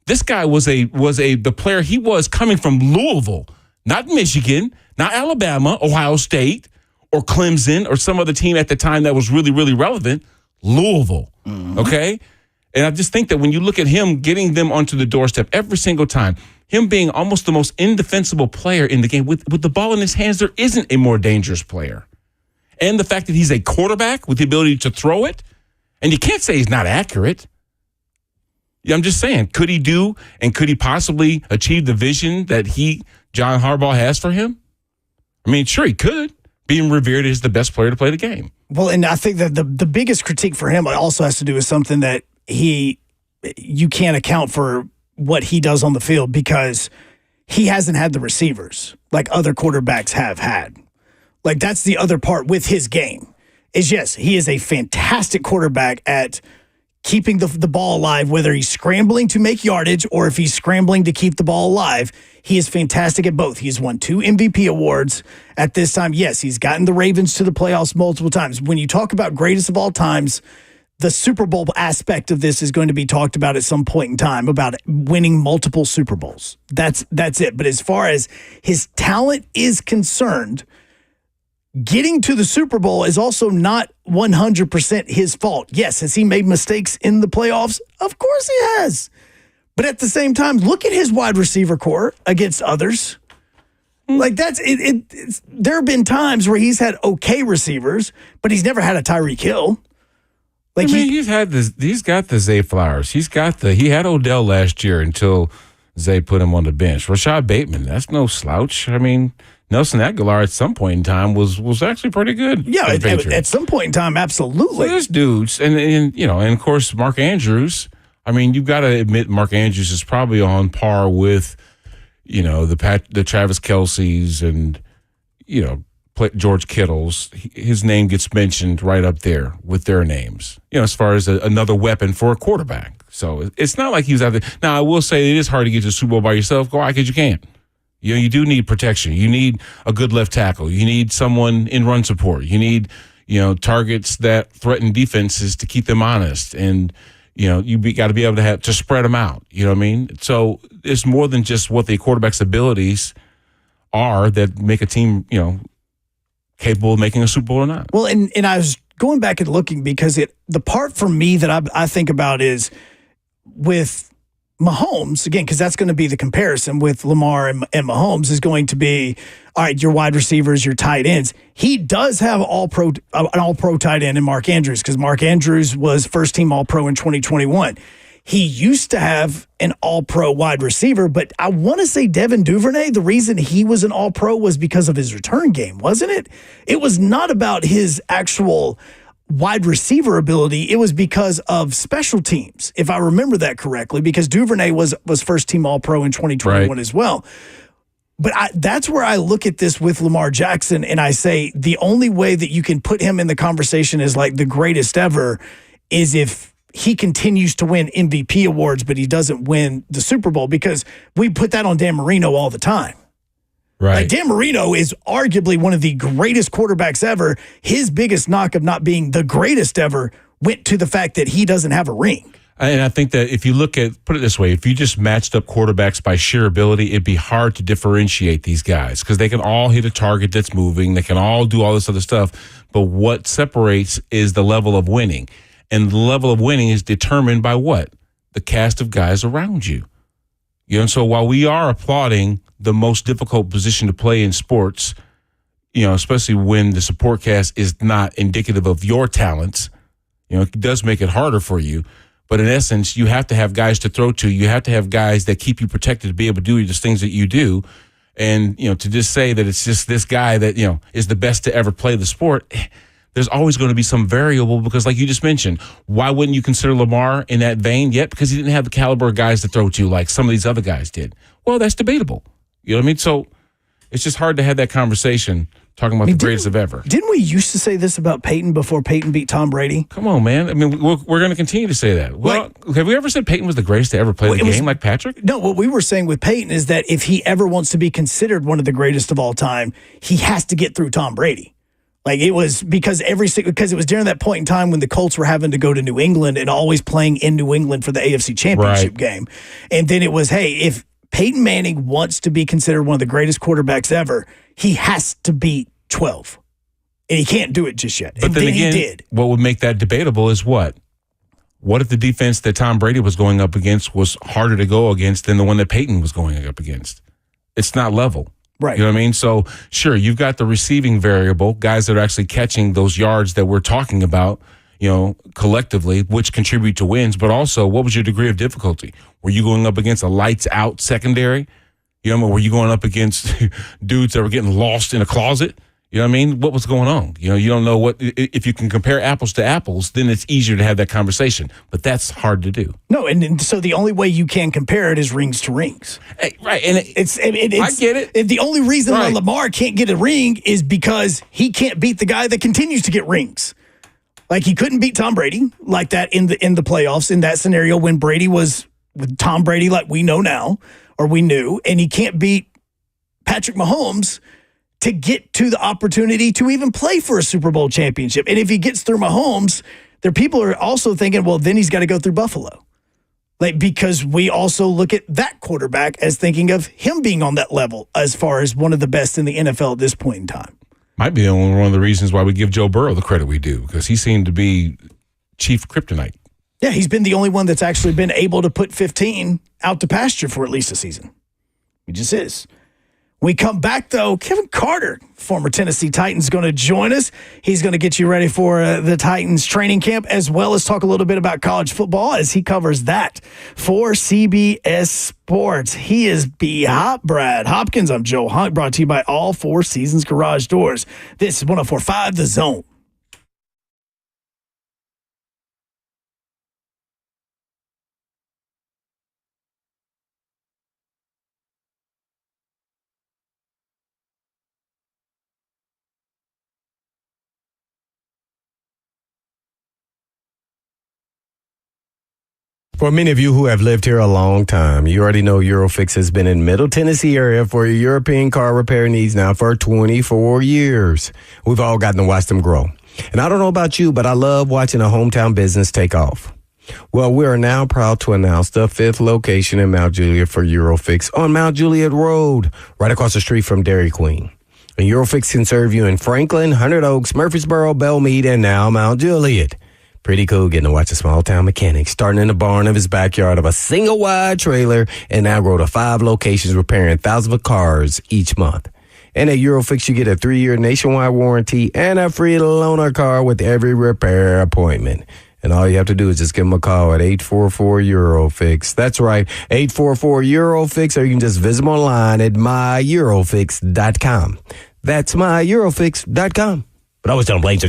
This guy was the player he was coming from Louisville, not Michigan, not Alabama, Ohio State, or Clemson, or some other team at the time that was really, really relevant. Louisville. Mm-hmm. Okay? And I just think that when you look at him getting them onto the doorstep every single time, him being almost the most indefensible player in the game, with the ball in his hands, there isn't a more dangerous player. And the fact that he's a quarterback with the ability to throw it, and you can't say he's not accurate. I'm just saying, could he possibly achieve the vision that John Harbaugh has for him? I mean, sure he could, being revered as the best player to play the game. Well, and I think that the biggest critique for him also has to do with something that you can't account for what he does on the field because he hasn't had the receivers like other quarterbacks have had. Like, that's the other part with his game is, yes, he is a fantastic quarterback at keeping the ball alive, whether he's scrambling to make yardage or if he's scrambling to keep the ball alive. He is fantastic at both. He's won 2 MVP awards at this time. Yes, he's gotten the Ravens to the playoffs multiple times. When you talk about greatest of all times, the Super Bowl aspect of this is going to be talked about at some point in time, about winning multiple Super Bowls. That's it. But as far as his talent is concerned, getting to the Super Bowl is also not 100% his fault. Yes, has he made mistakes in the playoffs? Of course he has. But at the same time, look at his wide receiver core against others. Like, that's it. There have been times where he's had okay receivers, but he's never had a Tyreek Hill. Like, he's got the Zay Flowers. He had Odell last year until Zay put him on the bench. Rashad Bateman, that's no slouch. I mean, Nelson Aguilar at some point in time was actually pretty good. Yeah, at some point in time, absolutely. So there's dudes, and of course Mark Andrews. I mean, you've got to admit Mark Andrews is probably on par with, the Travis Kelce's and George Kittle's. His name gets mentioned right up there with their names. As far as another weapon for a quarterback. So it's not like he was out there. Now I will say it is hard to get to the Super Bowl by yourself. Go out because you can't. You do need protection. You need a good left tackle. You need someone in run support. You need, targets that threaten defenses to keep them honest. And, you got to be able to spread them out. You know what I mean? So it's more than just what the quarterback's abilities are that make a team, capable of making a Super Bowl or not. Well, and I was going back and looking because the part for me that I think about is with Mahomes, again, because that's going to be the comparison with Lamar and Mahomes is going to be, all right, your wide receivers, your tight ends. He does have an all-pro tight end in Mark Andrews because Mark Andrews was first-team all-pro in 2021. He used to have an all-pro wide receiver, but I want to say Devin Duvernay, the reason he was an all-pro was because of his return game, wasn't it? It was not about his actual wide receiver ability. It was because of special teams, if I remember that correctly, because Duvernay was first-team all-pro in 2021 as well. But that's where I look at this with Lamar Jackson, and I say the only way that you can put him in the conversation as like the greatest ever is if he continues to win MVP awards, but he doesn't win the Super Bowl, because we put that on Dan Marino all the time. Right. Like Dan Marino is arguably one of the greatest quarterbacks ever. His biggest knock of not being the greatest ever went to the fact that he doesn't have a ring. And I think that if you put it this way, if you just matched up quarterbacks by sheer ability, it'd be hard to differentiate these guys because they can all hit a target that's moving. They can all do all this other stuff. But what separates is the level of winning. And the level of winning is determined by what? The cast of guys around you. And so while we are applauding the most difficult position to play in sports, especially when the support cast is not indicative of your talents, it does make it harder for you. But in essence, you have to have guys to throw to. You have to have guys that keep you protected to be able to do the things that you do. And, to just say that it's just this guy that, is the best to ever play the sport, there's always going to be some variable because, like you just mentioned, why wouldn't you consider Lamar in that vein yet? Because he didn't have the caliber of guys to throw to like some of these other guys did. Well, that's debatable. You know what I mean? So it's just hard to have that conversation talking about the greatest of ever. Didn't we used to say this about Peyton before Peyton beat Tom Brady? Come on, man. I mean, we're going to continue to say that. Well, have we ever said Peyton was the greatest to ever play the game like Patrick? No, what we were saying with Peyton is that if he ever wants to be considered one of the greatest of all time, he has to get through Tom Brady. Like it was because it was during that point in time when the Colts were having to go to New England and always playing in New England for the AFC Championship game. And then it was, hey, if Peyton Manning wants to be considered one of the greatest quarterbacks ever, he has to beat 12. And he can't do it just yet. But then again, he did. What would make that debatable is what? What if the defense that Tom Brady was going up against was harder to go against than the one that Peyton was going up against? It's not level. Right. You know what I mean? So, sure, you've got the receiving variable, guys that are actually catching those yards that we're talking about, collectively, which contribute to wins. But also, what was your degree of difficulty? Were you going up against a lights-out secondary? Were you going up against dudes that were getting lost in a closet? You know what I mean? What was going on? You don't know what. If you can compare apples to apples, then it's easier to have that conversation. But that's hard to do. No, and so the only way you can compare it is rings to rings. Hey, right, and it's I get it. And the only reason why Lamar can't get a ring is because he can't beat the guy that continues to get rings. Like he couldn't beat Tom Brady like that in the playoffs in that scenario when Brady was with Tom Brady like we know now or we knew, and he can't beat Patrick Mahomes to get to the opportunity to even play for a Super Bowl championship. And if he gets through Mahomes, people are also thinking, well, then he's got to go through Buffalo. Like, because we also look at that quarterback as thinking of him being on that level as far as one of the best in the NFL at this point in time. Might be one of the reasons why we give Joe Burrow the credit we do, because he seemed to be chief kryptonite. Yeah, he's been the only one that's actually been able to put 15 out to pasture for at least a season. He just is. We come back, though, Kevin Carter, former Tennessee Titan, is going to join us. He's going to get you ready for the Titans training camp, as well as talk a little bit about college football as he covers that for CBS Sports. He is B-Hop Brad Hopkins. I'm Joe Hunk, brought to you by All Four Seasons Garage Doors. This is 104.5 The Zone. For many of you who have lived here a long time, you already know Eurofix has been in Middle Tennessee area for your European car repair needs now for 24 years. We've all gotten to watch them grow. And I don't know about you, but I love watching a hometown business take off. Well, we are now proud to announce the 5th location in Mount Juliet for Eurofix on Mount Juliet Road, right across the street from Dairy Queen. And Eurofix can serve you in Franklin, Hundred Oaks, Murfreesboro, Belmead, and now Mount Juliet. Pretty cool getting to watch a small-town mechanic starting in the barn of his backyard of a single-wide trailer and now grow to 5 locations repairing thousands of cars each month. And at Eurofix, you get a 3-year nationwide warranty and a free loaner car with every repair appointment. And all you have to do is just give them a call at 844-EUROFIX. That's right, 844-EUROFIX, or you can just visit them online at myEurofix.com. That's myEurofix.com. But I always tell them, Blaine, so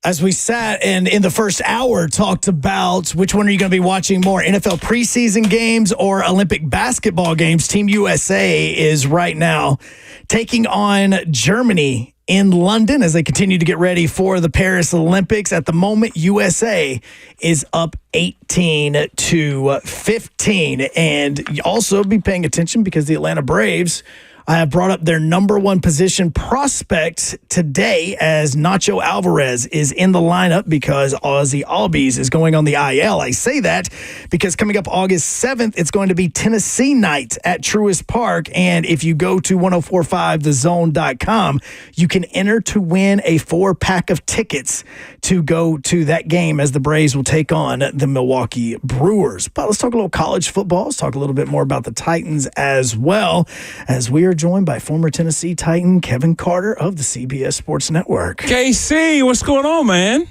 As we sat and in the first hour talked about which one are you going to be watching more, NFL preseason games or Olympic basketball games, Team USA is right now taking on Germany in London as they continue to get ready for the Paris Olympics. At the moment, USA is up 18-15. And also be paying attention because the Atlanta Braves have brought up their number one position prospect today as Nacho Alvarez is in the lineup because Ozzy Albies is going on the IL. I say that because coming up August 7th, it's going to be Tennessee night at Truist Park. And if you go to 1045thezone.com, you can enter to win a 4-pack of tickets to go to that game as the Braves will take on the Milwaukee Brewers. But let's talk a little college football. Let's talk a little bit more about the Titans as well, as we are joined by former Tennessee Titan Kevin Carter of the CBS Sports Network. KC, what's going on, man?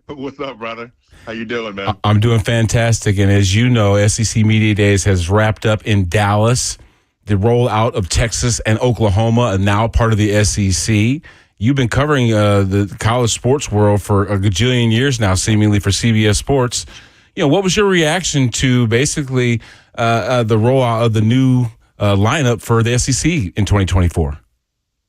What's up, brother? How you doing, man? I'm doing fantastic. And as you know, SEC Media Days has wrapped up in Dallas. The rollout of Texas and Oklahoma are now part of the SEC. You've been covering the college sports world for a gajillion years now, seemingly, for CBS Sports. What was your reaction to basically the rollout of the new lineup for the SEC in 2024?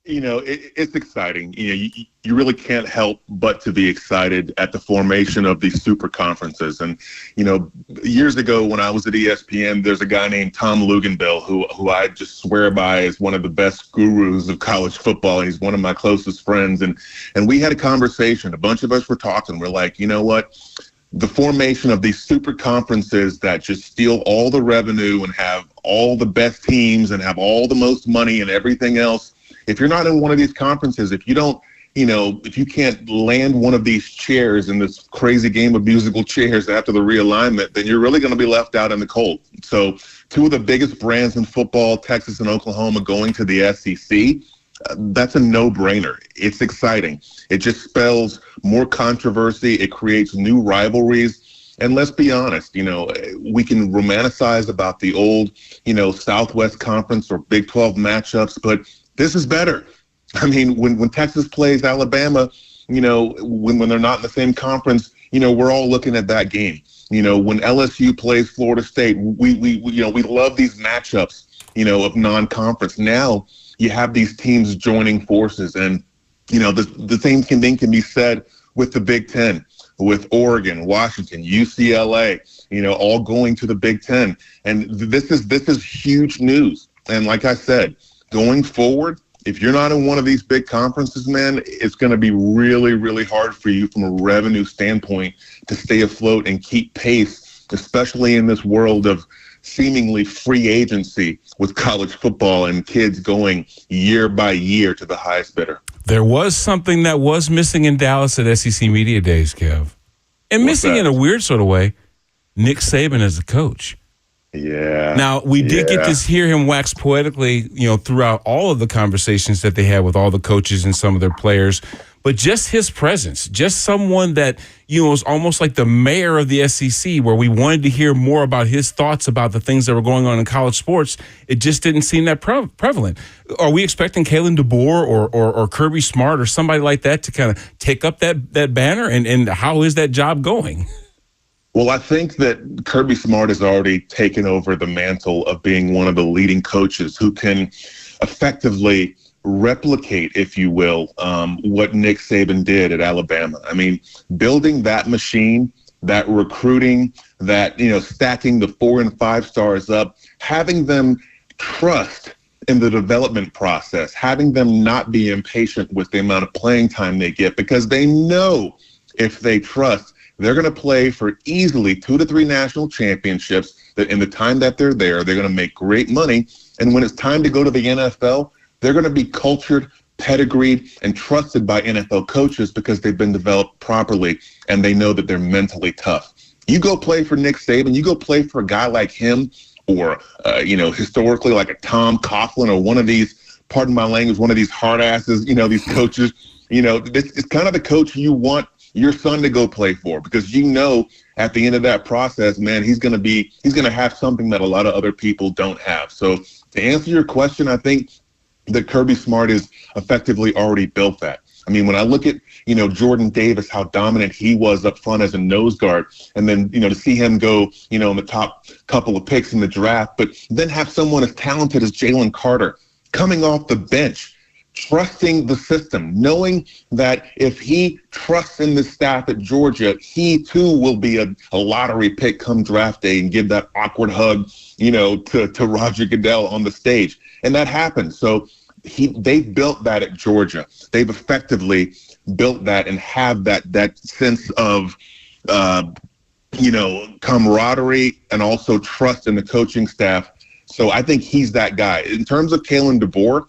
It's exciting. You really can't help but to be excited at the formation of these super conferences. And, years ago when I was at ESPN, there's a guy named Tom Luganbill who I just swear by as one of the best gurus of college football. And he's one of my closest friends. And we had a conversation. A bunch of us were talking. We're like, you know what? The formation of these super conferences that just steal all the revenue and have all the best teams and have all the most money and everything else. If you're not in one of these conferences, if you don't, if you can't land one of these chairs in this crazy game of musical chairs after the realignment, then you're really going to be left out in the cold. So 2 of the biggest brands in football, Texas and Oklahoma, going to the SEC, that's a no-brainer. It's exciting. It just spells more controversy. It creates new rivalries. And let's be honest, we can romanticize about the old, Southwest Conference or Big 12 matchups, but this is better. I mean, when Texas plays Alabama, when they're not in the same conference, we're all looking at that game. When LSU plays Florida State, we love these matchups, of non-conference. Now you have these teams joining forces, and the same thing can be said with the Big Ten, with Oregon, Washington, UCLA, all going to the Big Ten, and this is huge news. And like I said, going forward, if you're not in one of these big conferences, man, it's going to be really, really hard for you from a revenue standpoint to stay afloat and keep pace, especially in this world of seemingly free agency with college football and kids going year by year to the highest bidder. There was something that was missing in Dallas at SEC Media Days, Kev. And What's missing that? in a weird sort of way, Nick Saban as a coach. Yeah. Now, we did get to hear him wax poetically, throughout all of the conversations that they had with all the coaches and some of their players. But just his presence, just someone that, is almost like the mayor of the SEC, where we wanted to hear more about his thoughts about the things that were going on in college sports. It just didn't seem that prevalent. Are we expecting Kalen DeBoer or Kirby Smart or somebody like that to kind of take up that banner? And how is that job going? Well, I think that Kirby Smart has already taken over the mantle of being one of the leading coaches who can effectively replicate, if you will, what Nick Saban did at Alabama. I mean, building that machine, that recruiting, that, stacking the 4 and 5 stars up, having them trust in the development process, having them not be impatient with the amount of playing time they get, because they know if they trust, they're going to play for easily 2 to 3 national championships. That in the time that they're there, they're going to make great money. And when it's time to go to the NFL, they're going to be cultured, pedigreed, and trusted by NFL coaches because they've been developed properly and they know that they're mentally tough. You go play for Nick Saban, you go play for a guy like him, or historically like a Tom Coughlin or one of these, pardon my language, one of these hard asses, these coaches. This is kind of the coach you want your son to go play for, because at the end of that process, man, he's going to have something that a lot of other people don't have. So to answer your question, I think that Kirby Smart is effectively already built that. I mean, when I look at, Jordan Davis, how dominant he was up front as a nose guard, and then, to see him go, in the top couple of picks in the draft, but then have someone as talented as Jalen Carter coming off the bench, trusting the system, knowing that if he trusts in the staff at Georgia, he too will be a lottery pick come draft day and give that awkward hug, to Roger Goodell on the stage. And that happened. So they've built that at Georgia. They've effectively built that and have that sense of, camaraderie and also trust in the coaching staff. So I think he's that guy. In terms of Kalen DeBoer,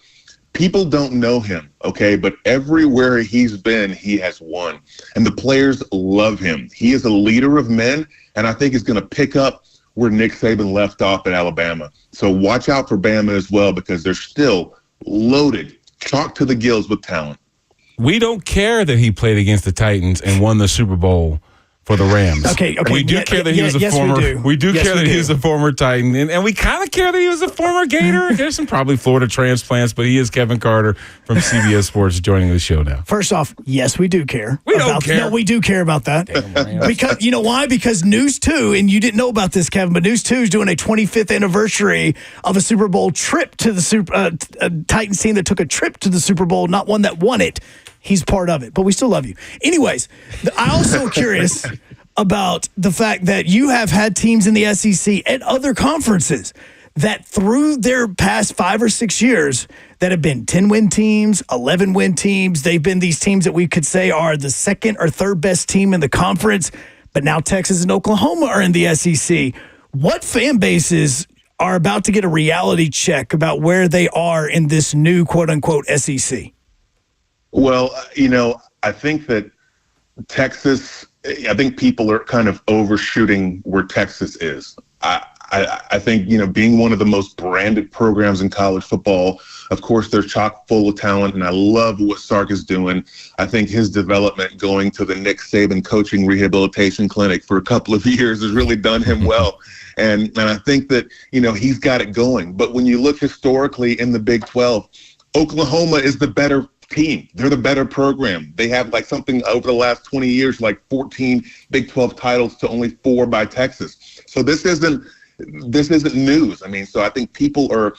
people don't know him, okay? But everywhere he's been, he has won. And the players love him. He is a leader of men, and I think he's going to pick up where Nick Saban left off at Alabama. So watch out for Bama as well, because they're still loaded, chock to the gills with talent. We don't care that he played against the Titans and won the Super Bowl for the Rams. Okay. We do care that he was a former. We do care that he was a former Titan, and we kind of care that he was a former Gator. There's some probably Florida transplants, but he is Kevin Carter from CBS Sports joining the show now. First off, yes, we do care. We don't care. No, we do care about that. Because you know why? Because News 2, and you didn't know about this, Kevin, but News 2 is doing a 25th anniversary of a Super Bowl trip to the Titans team that took a trip to the Super Bowl, not one that won it. He's part of it, but we still love you. Anyways, I also am curious about the fact that you have had teams in the SEC and other conferences that through their past 5 or 6 years that have been 10-win teams, 11-win teams. They've been these teams that we could say are the second or third best team in the conference, but now Texas and Oklahoma are in the SEC. What fan bases are about to get a reality check about where they are in this new quote-unquote SEC? Well, I think that I think people are kind of overshooting where Texas is. I think, being one of the most branded programs in college football, of course, they're chock full of talent, and I love what Sark is doing. I think his development going to the Nick Saban coaching rehabilitation clinic for a couple of years has really done him well. And I think that, he's got it going. But when you look historically in the Big 12, Oklahoma is the better team. They're the better program. They have something over the last 20 years, 14 Big 12 titles to only 4 by Texas. So this isn't news. I mean, so I think people are,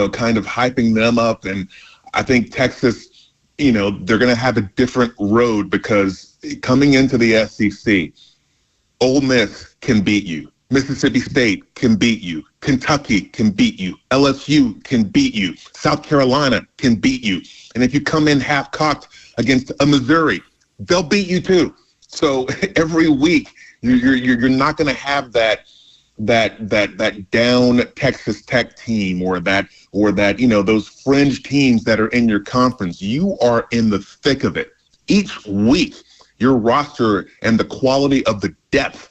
kind of hyping them up. And I think Texas, they're going to have a different road, because coming into the SEC, Ole Miss can beat you. Mississippi State can beat you. Kentucky can beat you. LSU can beat you. South Carolina can beat you. And if you come in half-cocked against a Missouri, they'll beat you too. So every week, you're not going to have that down Texas Tech team or that those fringe teams that are in your conference. You are in the thick of it. Each week, your roster and the quality of the depth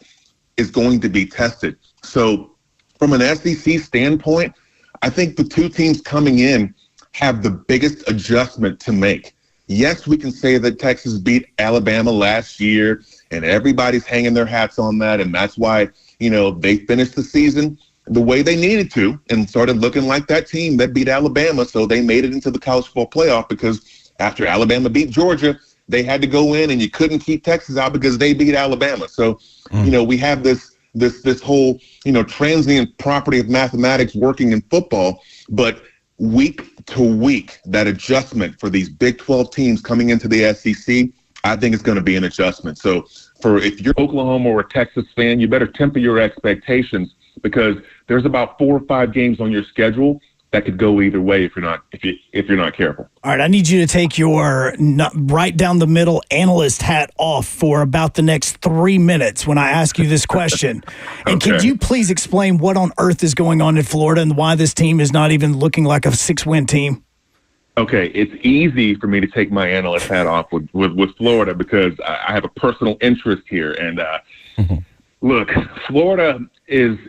is going to be tested. So from an SEC standpoint, I think the two teams coming in have the biggest adjustment to make. Yes, we can say that Texas beat Alabama last year, and everybody's hanging their hats on that, and that's why, they finished the season the way they needed to and started looking like that team that beat Alabama, so they made it into the college football playoff, because after Alabama beat Georgia, they had to go in, and you couldn't keep Texas out because they beat Alabama. So, we have this whole, transient property of mathematics working in football, but week to week, that adjustment for these Big 12 teams coming into the SEC, I think it's going to be an adjustment. So if you're Oklahoma or a Texas fan, you better temper your expectations, because there's about 4 or 5 games on your schedule that could go either way if you're not careful. All right, I need you to take your right down the middle analyst hat off for about the next 3 minutes when I ask you this question. And Okay. Can you please explain what on earth is going on in Florida and why this team is not even looking like a 6-win team? Okay, it's easy for me to take my analyst hat off with Florida, because I have a personal interest here. And look, Florida is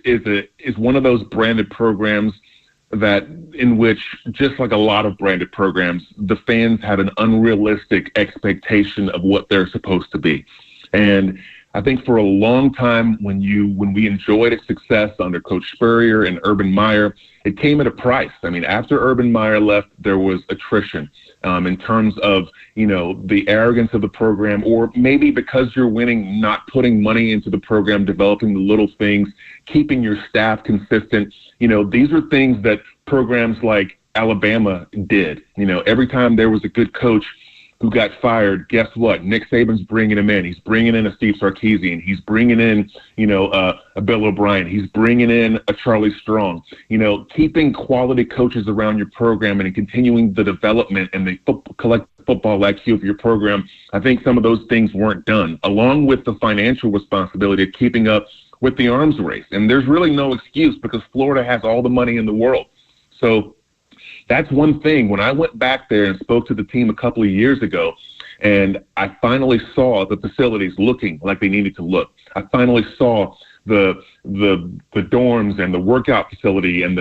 one of those branded programs that in which, just like a lot of branded programs, the fans have an unrealistic expectation of what they're supposed to be. And I think for a long time when we enjoyed its success under Coach Spurrier and Urban Meyer, it came at a price. I mean, after Urban Meyer left, there was attrition in terms of, the arrogance of the program, or maybe because you're winning, not putting money into the program, developing the little things, keeping your staff consistent. These are things that programs like Alabama did. Every time there was a good coach who got fired, guess what? Nick Saban's bringing him in. He's bringing in a Steve Sarkisian. He's bringing in, a Bill O'Brien. He's bringing in a Charlie Strong. Keeping quality coaches around your program and continuing the development and the collective football IQ of your program. I think some of those things weren't done, along with the financial responsibility of keeping up with the arms race. And there's really no excuse because Florida has all the money in the world. So that's one thing. When I went back there and spoke to the team a couple of years ago, and I finally saw the facilities looking like they needed to look. I finally saw the dorms and the workout facility and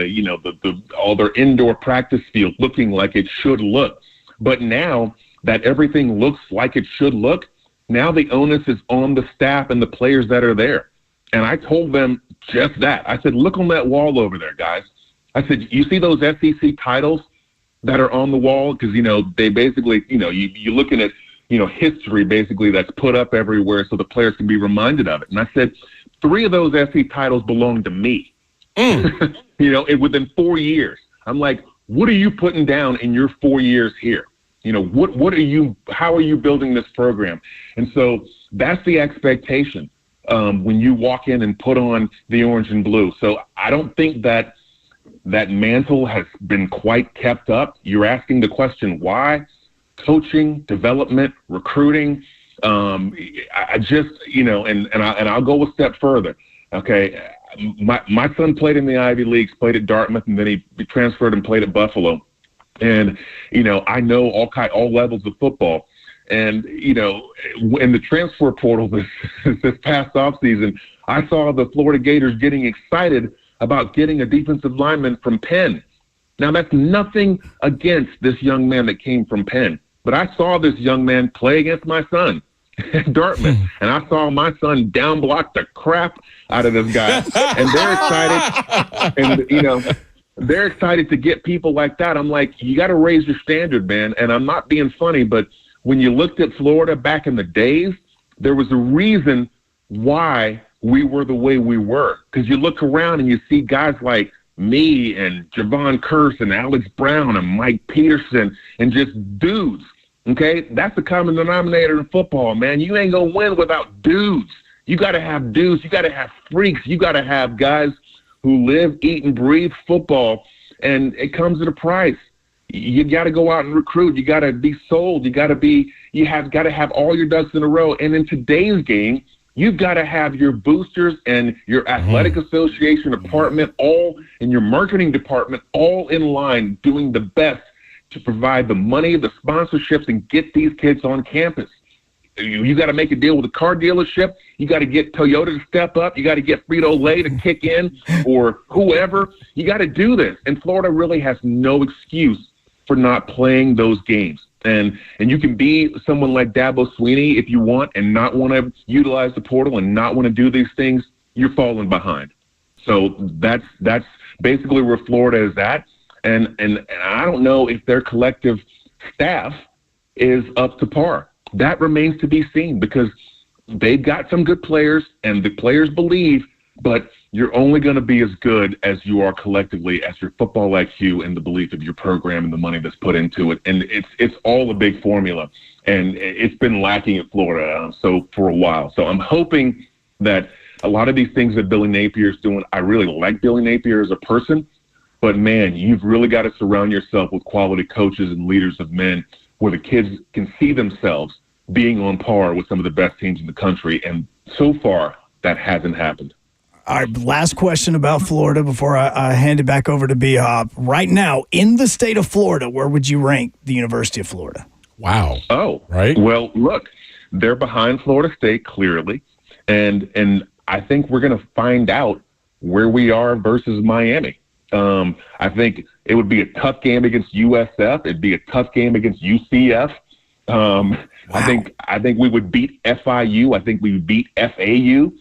all their indoor practice field looking like it should look. But now that everything looks like it should look, now the onus is on the staff and the players that are there. And I told them just that. I said, look on that wall over there, guys. I said, you see those SEC titles that are on the wall? Because, they basically, you're looking at, history basically that's put up everywhere so the players can be reminded of it. And I said, 3 of those SEC titles belong to me, within 4 years. I'm like, what are you putting down in your 4 years here? How are you building this program? And so that's the expectation when you walk in and put on the orange and blue. So I don't think that mantle has been quite kept up. You're asking the question, why? Coaching, development, recruiting. I just, and I'll go a step further. Okay. My son played in the Ivy Leagues, played at Dartmouth, and then he transferred and played at Buffalo. And, I know all levels of football. And, in the transfer portal this past offseason, I saw the Florida Gators getting excited about getting a defensive lineman from Penn. Now, that's nothing against this young man that came from Penn, but I saw this young man play against my son at Dartmouth, and I saw my son down block the crap out of this guy, and they're excited, and, they're excited to get people like that. I'm like, you got to raise your standard, man, and I'm not being funny, but when you looked at Florida back in the days, there was a reason why we were the way we were. Because you look around and you see guys like me and Javon Curse and Alex Brown and Mike Peterson and just dudes, okay? That's the common denominator in football, man. You ain't going to win without dudes. You got to have dudes. You got to have freaks. You got to have guys who live, eat, and breathe football, and it comes at a price. You got to go out and recruit. You got to be sold. You have got to have all your ducks in a row. And in today's game, you've got to have your boosters and your athletic association department all and your marketing department all in line doing the best to provide the money, the sponsorships, and get these kids on campus. You got to make a deal with a car dealership. You got to get Toyota to step up. You got to get Frito-Lay to kick in or whoever. You got to do this. And Florida really has no excuse for not playing those games. And you can be someone like Dabo Swinney if you want and not want to utilize the portal and not want to do these things. You're falling behind. So that's basically where Florida is at. And I don't know if their collective staff is up to par. That remains to be seen because they've got some good players and the players believe, but you're only going to be as good as you are collectively as your football IQ and the belief of your program and the money that's put into it. And it's all a big formula, and it's been lacking at Florida so for a while. So I'm hoping that a lot of these things that Billy Napier is doing, I really like Billy Napier as a person, but man, you've really got to surround yourself with quality coaches and leaders of men where the kids can see themselves being on par with some of the best teams in the country. And so far, that hasn't happened. All right, last question about Florida before I hand it back over to B-Hop. Right now, in the state of Florida, where would you rank the University of Florida? Wow. Oh, right. Well, look, they're behind Florida State, clearly. And I think we're going to find out where we are versus Miami. I think it would be a tough game against USF. It'd be a tough game against UCF. I think we would beat FIU. I think we would beat FAU.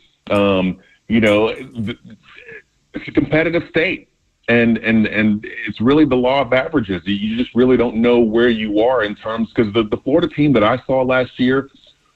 It's a competitive state. And it's really the law of averages. You just really don't know where you are in terms, because the Florida team that I saw last year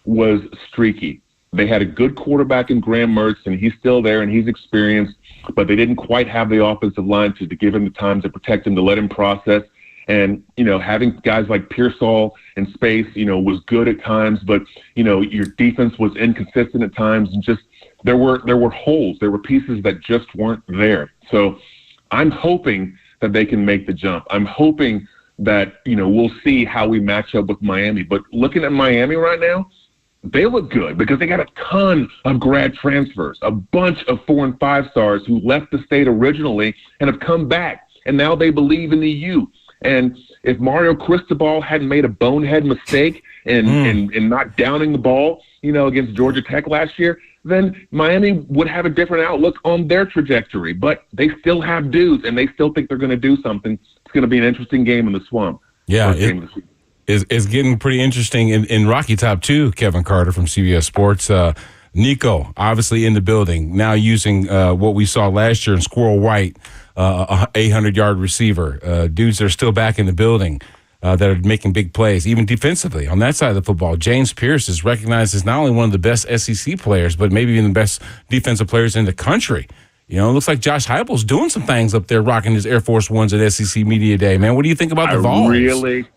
was streaky. They had a good quarterback in Graham Mertz, and he's still there, and he's experienced, but they didn't quite have the offensive line to give him the time to protect him, to let him process. And, having guys like Pearsall in space, was good at times, but, your defense was inconsistent at times, and just there were holes. There were pieces that just weren't there. So I'm hoping that they can make the jump. I'm hoping that, we'll see how we match up with Miami. But looking at Miami right now, they look good because they got a ton of grad transfers, a bunch of 4 and 5 stars who left the state originally and have come back, and now they believe in the U. And if Mario Cristobal hadn't made a bonehead mistake in not downing the ball, against Georgia Tech last year, then Miami would have a different outlook on their trajectory. But they still have dudes, and they still think they're going to do something. It's going to be an interesting game in the Swamp. Yeah, it's getting pretty interesting in Rocky Top too. Kevin Carter from CBS Sports. Nico, obviously in the building, now using what we saw last year in Squirrel White, a 800-yard receiver. Dudes that are still back in the building that are making big plays, even defensively on that side of the football. James Pierce is recognized as not only one of the best SEC players, but maybe even the best defensive players in the country. It looks like Josh Heupel's doing some things up there, rocking his Air Force Ones at SEC Media Day. Man, what do you think about the Vols?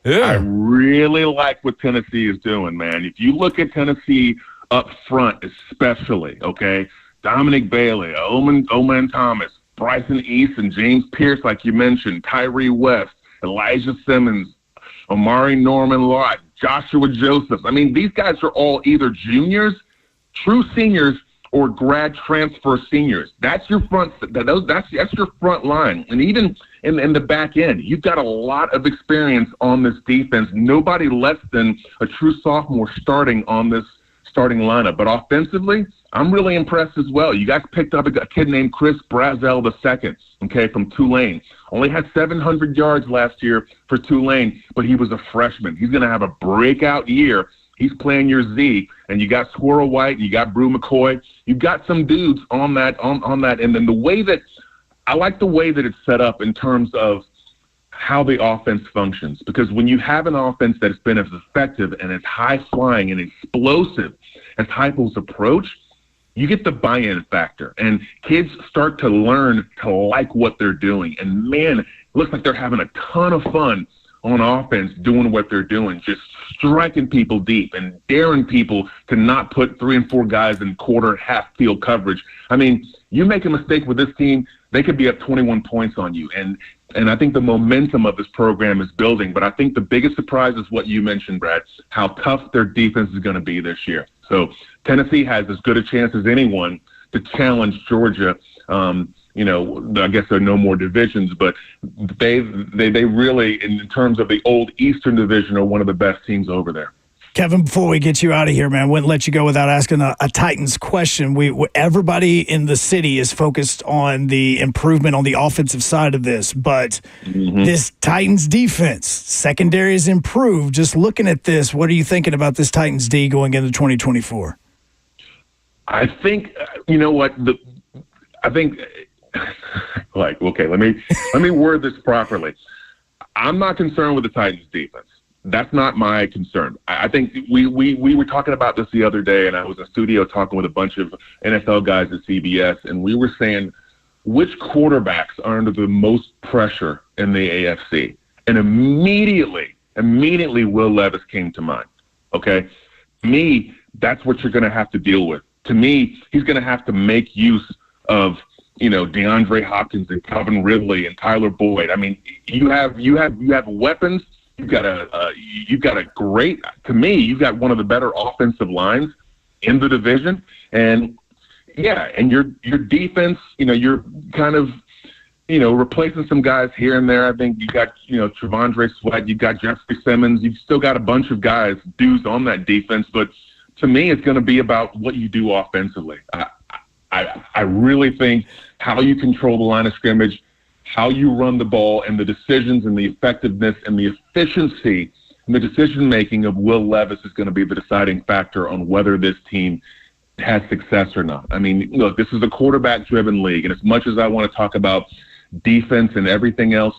I really like what Tennessee is doing, man. If you look at Tennessee up front especially, okay, Dominic Bailey, Oman Thomas, Bryson Easton, James Pierce, like you mentioned, Tyree West, Elijah Simmons, Omari Norman-Lott, Joshua Joseph. I mean, these guys are all either juniors, true seniors, or grad transfer seniors. That's your front. That's your front line. And even in the back end, you've got a lot of experience on this defense. Nobody less than a true sophomore starting on this starting lineup. But offensively, I'm really impressed as well. You guys picked up a kid named Chris Brazel II, okay, from Tulane. Only had 700 yards last year for Tulane, but he was a freshman. He's going to have a breakout year. He's playing your Z, and you got Squirrel White, you got Brew McCoy. You've got some dudes on that, and then the way that I like the way that it's set up in terms of how the offense functions, because when you have an offense that's been as effective and as high-flying and explosive as Heupel's approach, you get the buy-in factor, and kids start to learn to like what they're doing. And, man, it looks like they're having a ton of fun on offense doing what they're doing, just striking people deep and daring people to not put 3 and 4 guys in quarter, half-field coverage. I mean, you make a mistake with this team, they could be up 21 points on you. And I think the momentum of this program is building. But I think the biggest surprise is what you mentioned, Brad, how tough their defense is going to be this year. So Tennessee has as good a chance as anyone to challenge Georgia. I guess there are no more divisions, but they really, in terms of the old Eastern Division, are one of the best teams over there. Kevin, before we get you out of here, man, wouldn't let you go without asking a Titans question. Everybody in the city is focused on the improvement on the offensive side of this, but this Titans defense, secondary is improved. Just looking at this, what are you thinking about this Titans D going into 2024? I think, you know what, okay, let me word this properly. I'm not concerned with the Titans defense. That's not my concern. I think we were talking about this the other day, and I was in studio talking with a bunch of NFL guys at CBS, and we were saying which quarterbacks are under the most pressure in the AFC. And immediately Will Levis came to mind. Okay? To me, that's what you're going to have to deal with. To me, he's going to have to make use of DeAndre Hopkins and Calvin Ridley and Tyler Boyd. I mean, you have weapons. You've got a great, to me, you've got one of the better offensive lines in the division. And yeah, and your defense, you're kind of, replacing some guys here and there. I think you got, Trevondre Sweat, you got Jeffrey Simmons. You've still got a bunch of guys, dudes on that defense. But to me, it's going to be about what you do offensively. I really think how you control the line of scrimmage, how you run the ball, and the decisions and the effectiveness and the efficiency the decision-making of Will Levis is going to be the deciding factor on whether this team has success or not. I mean, look, this is a quarterback-driven league, and as much as I want to talk about defense and everything else,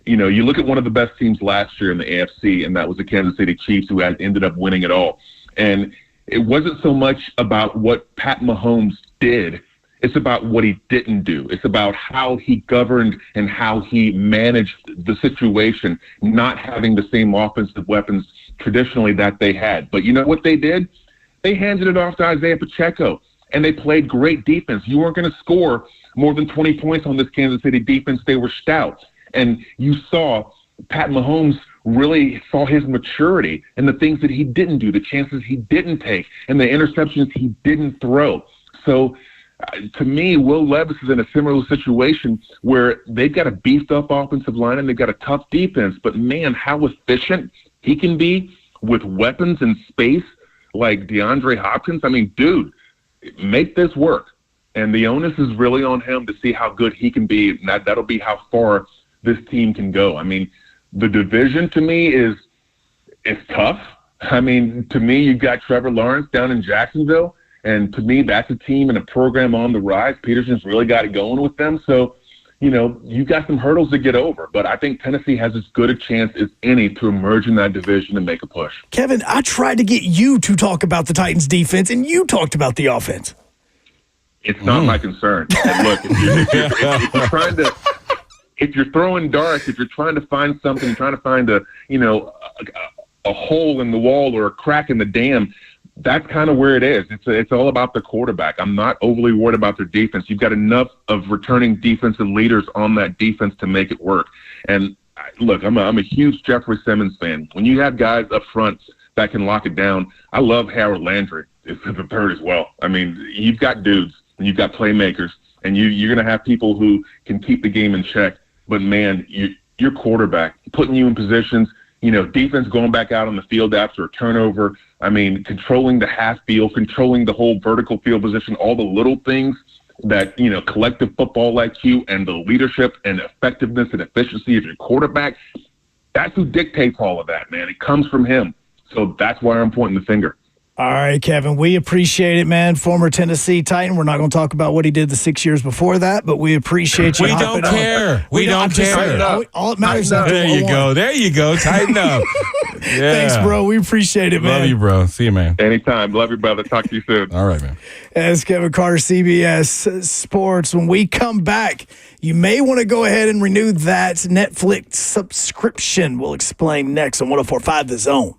you know, you look at one of the best teams last year in the AFC, and that was the Kansas City Chiefs, who had ended up winning it all. And it wasn't so much about what Pat Mahomes did. It's about what he didn't do. It's about how he governed and how he managed the situation, not having the same offensive weapons traditionally that they had. But you know what they did? They handed it off to Isaiah Pacheco, and they played great defense. You weren't going to score more than 20 points on this Kansas City defense. They were stout. And you saw Pat Mahomes really saw his maturity and the things that he didn't do, the chances he didn't take, and the interceptions he didn't throw. So to me, Will Levis is in a similar situation where they've got a beefed-up offensive line and they've got a tough defense. But, man, how efficient he can be with weapons and space like DeAndre Hopkins. I mean, dude, make this work. And the onus is really on him to see how good he can be, and that'll be how far this team can go. I mean, the division to me is tough. I mean, to me, you've got Trevor Lawrence down in Jacksonville, and to me, that's a team and a program on the rise. Peterson's really got it going with them. So, you know, you've got some hurdles to get over, but I think Tennessee has as good a chance as any to emerge in that division and make a push. Kevin, I tried to get you to talk about the Titans defense, and you talked about the offense. It's not my concern. And look, if you're trying to – if you're throwing darts, if you're trying to find something, trying to find a hole in the wall or a crack in the dam, that's kind of where it is. It's all about the quarterback. I'm not overly worried about their defense. You've got enough of returning defensive leaders on that defense to make it work. And look, I'm a huge Jeffrey Simmons fan. When you have guys up front that can lock it down, I love Harold Landry is the third as well. I mean, you've got dudes and you've got playmakers, and you're going to have people who can keep the game in check. But, man, your quarterback, putting you in positions, you know, defense going back out on the field after a turnover, I mean, controlling the half field, controlling the whole vertical field position, all the little things that, you know, collective football IQ and the leadership and effectiveness and efficiency of your quarterback, that's who dictates all of that, man. It comes from him. So that's why I'm pointing the finger. All right, Kevin, we appreciate it, man. Former Tennessee Titan. We're not going to talk about what he did the 6 years before that, but we appreciate you. We don't care. We don't care. All that matters is there you go. There you go. Tighten up. Yeah. Thanks, bro. We appreciate it, man. Love you, bro. See you, man. Anytime. Love you, brother. Talk to you soon. All right, man. As Kevin Carter, CBS Sports. When we come back, you may want to go ahead and renew that Netflix subscription. We'll explain next on 104.5 The Zone.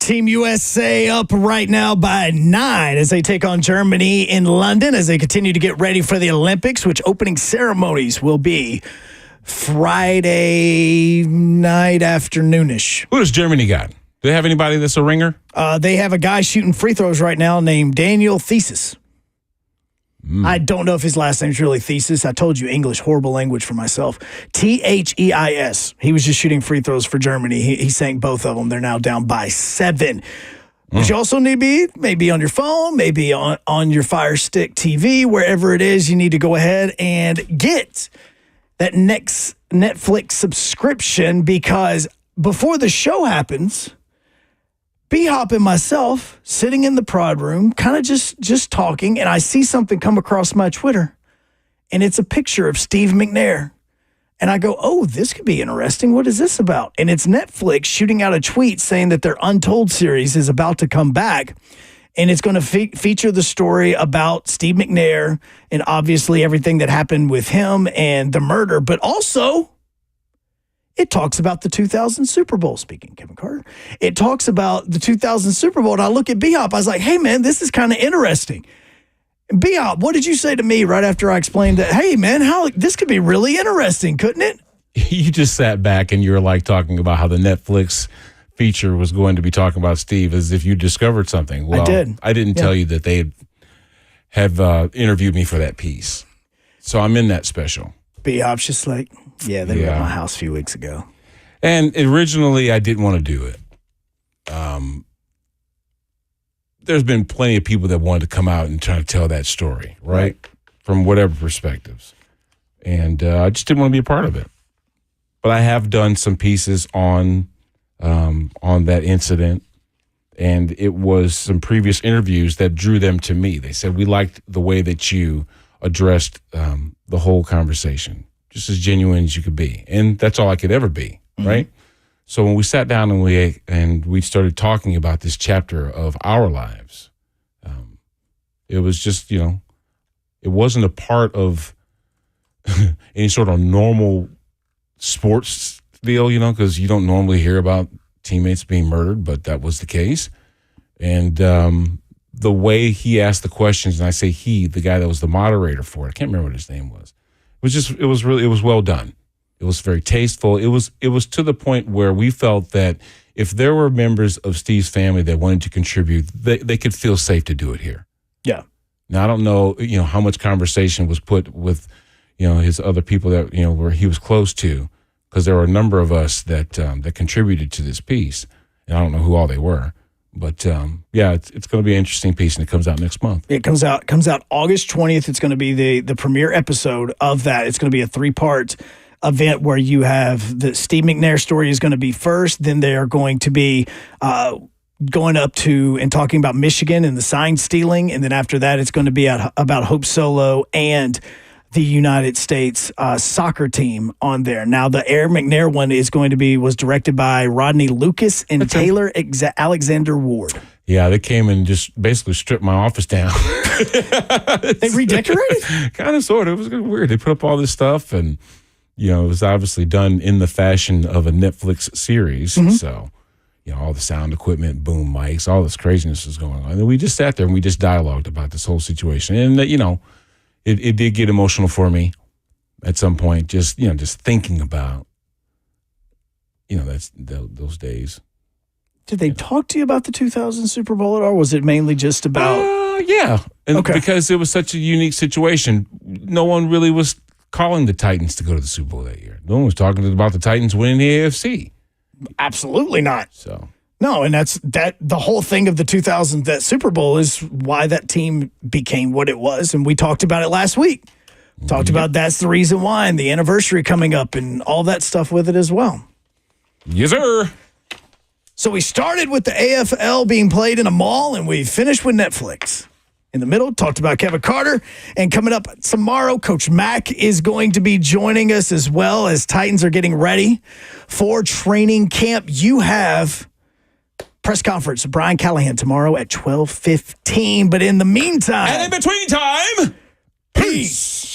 Team USA up right now by 9 as they take on Germany in London as they continue to get ready for the Olympics, which opening ceremonies will be Friday night afternoonish. Who does Germany got? Do they have anybody that's a ringer? They have a guy shooting free throws right now named Daniel Thesis. I don't know if his last name's really Thesis. I told you English, horrible language for myself. Theis. He was just shooting free throws for Germany. He sank both of them. They're now down by 7. But you also need to be maybe on your phone, maybe on your Fire Stick TV, wherever it is, you need to go ahead and get that next Netflix subscription because before the show happens, B-Hop and myself sitting in the prod room, kind of just talking, and I see something come across my Twitter, and it's a picture of Steve McNair. And I go, oh, this could be interesting. What is this about? And it's Netflix shooting out a tweet saying that their Untold series is about to come back, and it's going to feature the story about Steve McNair and obviously everything that happened with him and the murder, but also it talks about the 2000 Super Bowl, speaking of Kevin Carter. It talks about the 2000 Super Bowl, and I look at B-Hop. I was like, hey, man, this is kind of interesting. B-Hop, what did you say to me right after I explained that? Hey, man, this could be really interesting, couldn't it? You just sat back and you were like talking about how the Netflix feature was going to be talking about Steve as if you discovered something. Well, I did. I didn't tell you that they have interviewed me for that piece. So I'm in that special. B-Hop's just like, yeah, they were at my house a few weeks ago. And originally, I didn't want to do it. There's been plenty of people that wanted to come out and try to tell that story, right? From whatever perspectives. And I just didn't want to be a part of it. But I have done some pieces on that incident, and it was some previous interviews that drew them to me. They said, we liked the way that you addressed the whole conversation, just as genuine as you could be. And that's all I could ever be, right? So when we sat down and we started talking about this chapter of our lives, it was just, it wasn't a part of any sort of normal sports deal, because you don't normally hear about teammates being murdered, but that was the case. And the way he asked the questions, and I say he, the guy that was the moderator for it, I can't remember what his name was. It was well done. It was very tasteful. It was to the point where we felt that if there were members of Steve's family that wanted to contribute, they could feel safe to do it here. Yeah. Now I don't know, how much conversation was put with, his other people that where he was close to, because there were a number of us that contributed to this piece, and I don't know who all they were. But it's going to be an interesting piece, and it comes out next month. It comes out August 20th. It's going to be the premiere episode of that. It's going to be a 3-part event where you have the Steve McNair story is going to be first. Then they are going to be going up to and talking about Michigan and the sign stealing, and then after that, it's going to be about Hope Solo and the United States soccer team on there. Now, the Air McNair one was directed by Rodney Lucas and Taylor Alexander Ward. Yeah, they came and just basically stripped my office down. They redecorated? Kind of, sort of. It was kind of weird. They put up all this stuff, and, it was obviously done in the fashion of a Netflix series. Mm-hmm. So, all the sound equipment, boom mics, all this craziness was going on. And we just sat there and we just dialogued about this whole situation. And, it did get emotional for me at some point, just thinking about, those days. Did they talk to you about the 2000 Super Bowl at all? Or was it mainly just about? Yeah. And okay. Because it was such a unique situation. No one really was calling the Titans to go to the Super Bowl that year. No one was talking about the Titans winning the AFC. Absolutely not. So. No, and that's the whole thing of the 2000 that Super Bowl is why that team became what it was, and we talked about it last week. Talked about that's the reason why, and the anniversary coming up, and all that stuff with it as well. Yes, sir. So we started with the AFL being played in a mall, and we finished with Netflix. In the middle, talked about Kevin Carter, and coming up tomorrow, Coach Mack is going to be joining us as well as Titans are getting ready for training camp. You have press conference with Brian Callahan tomorrow at 12:15. But in the meantime, and in between time, peace.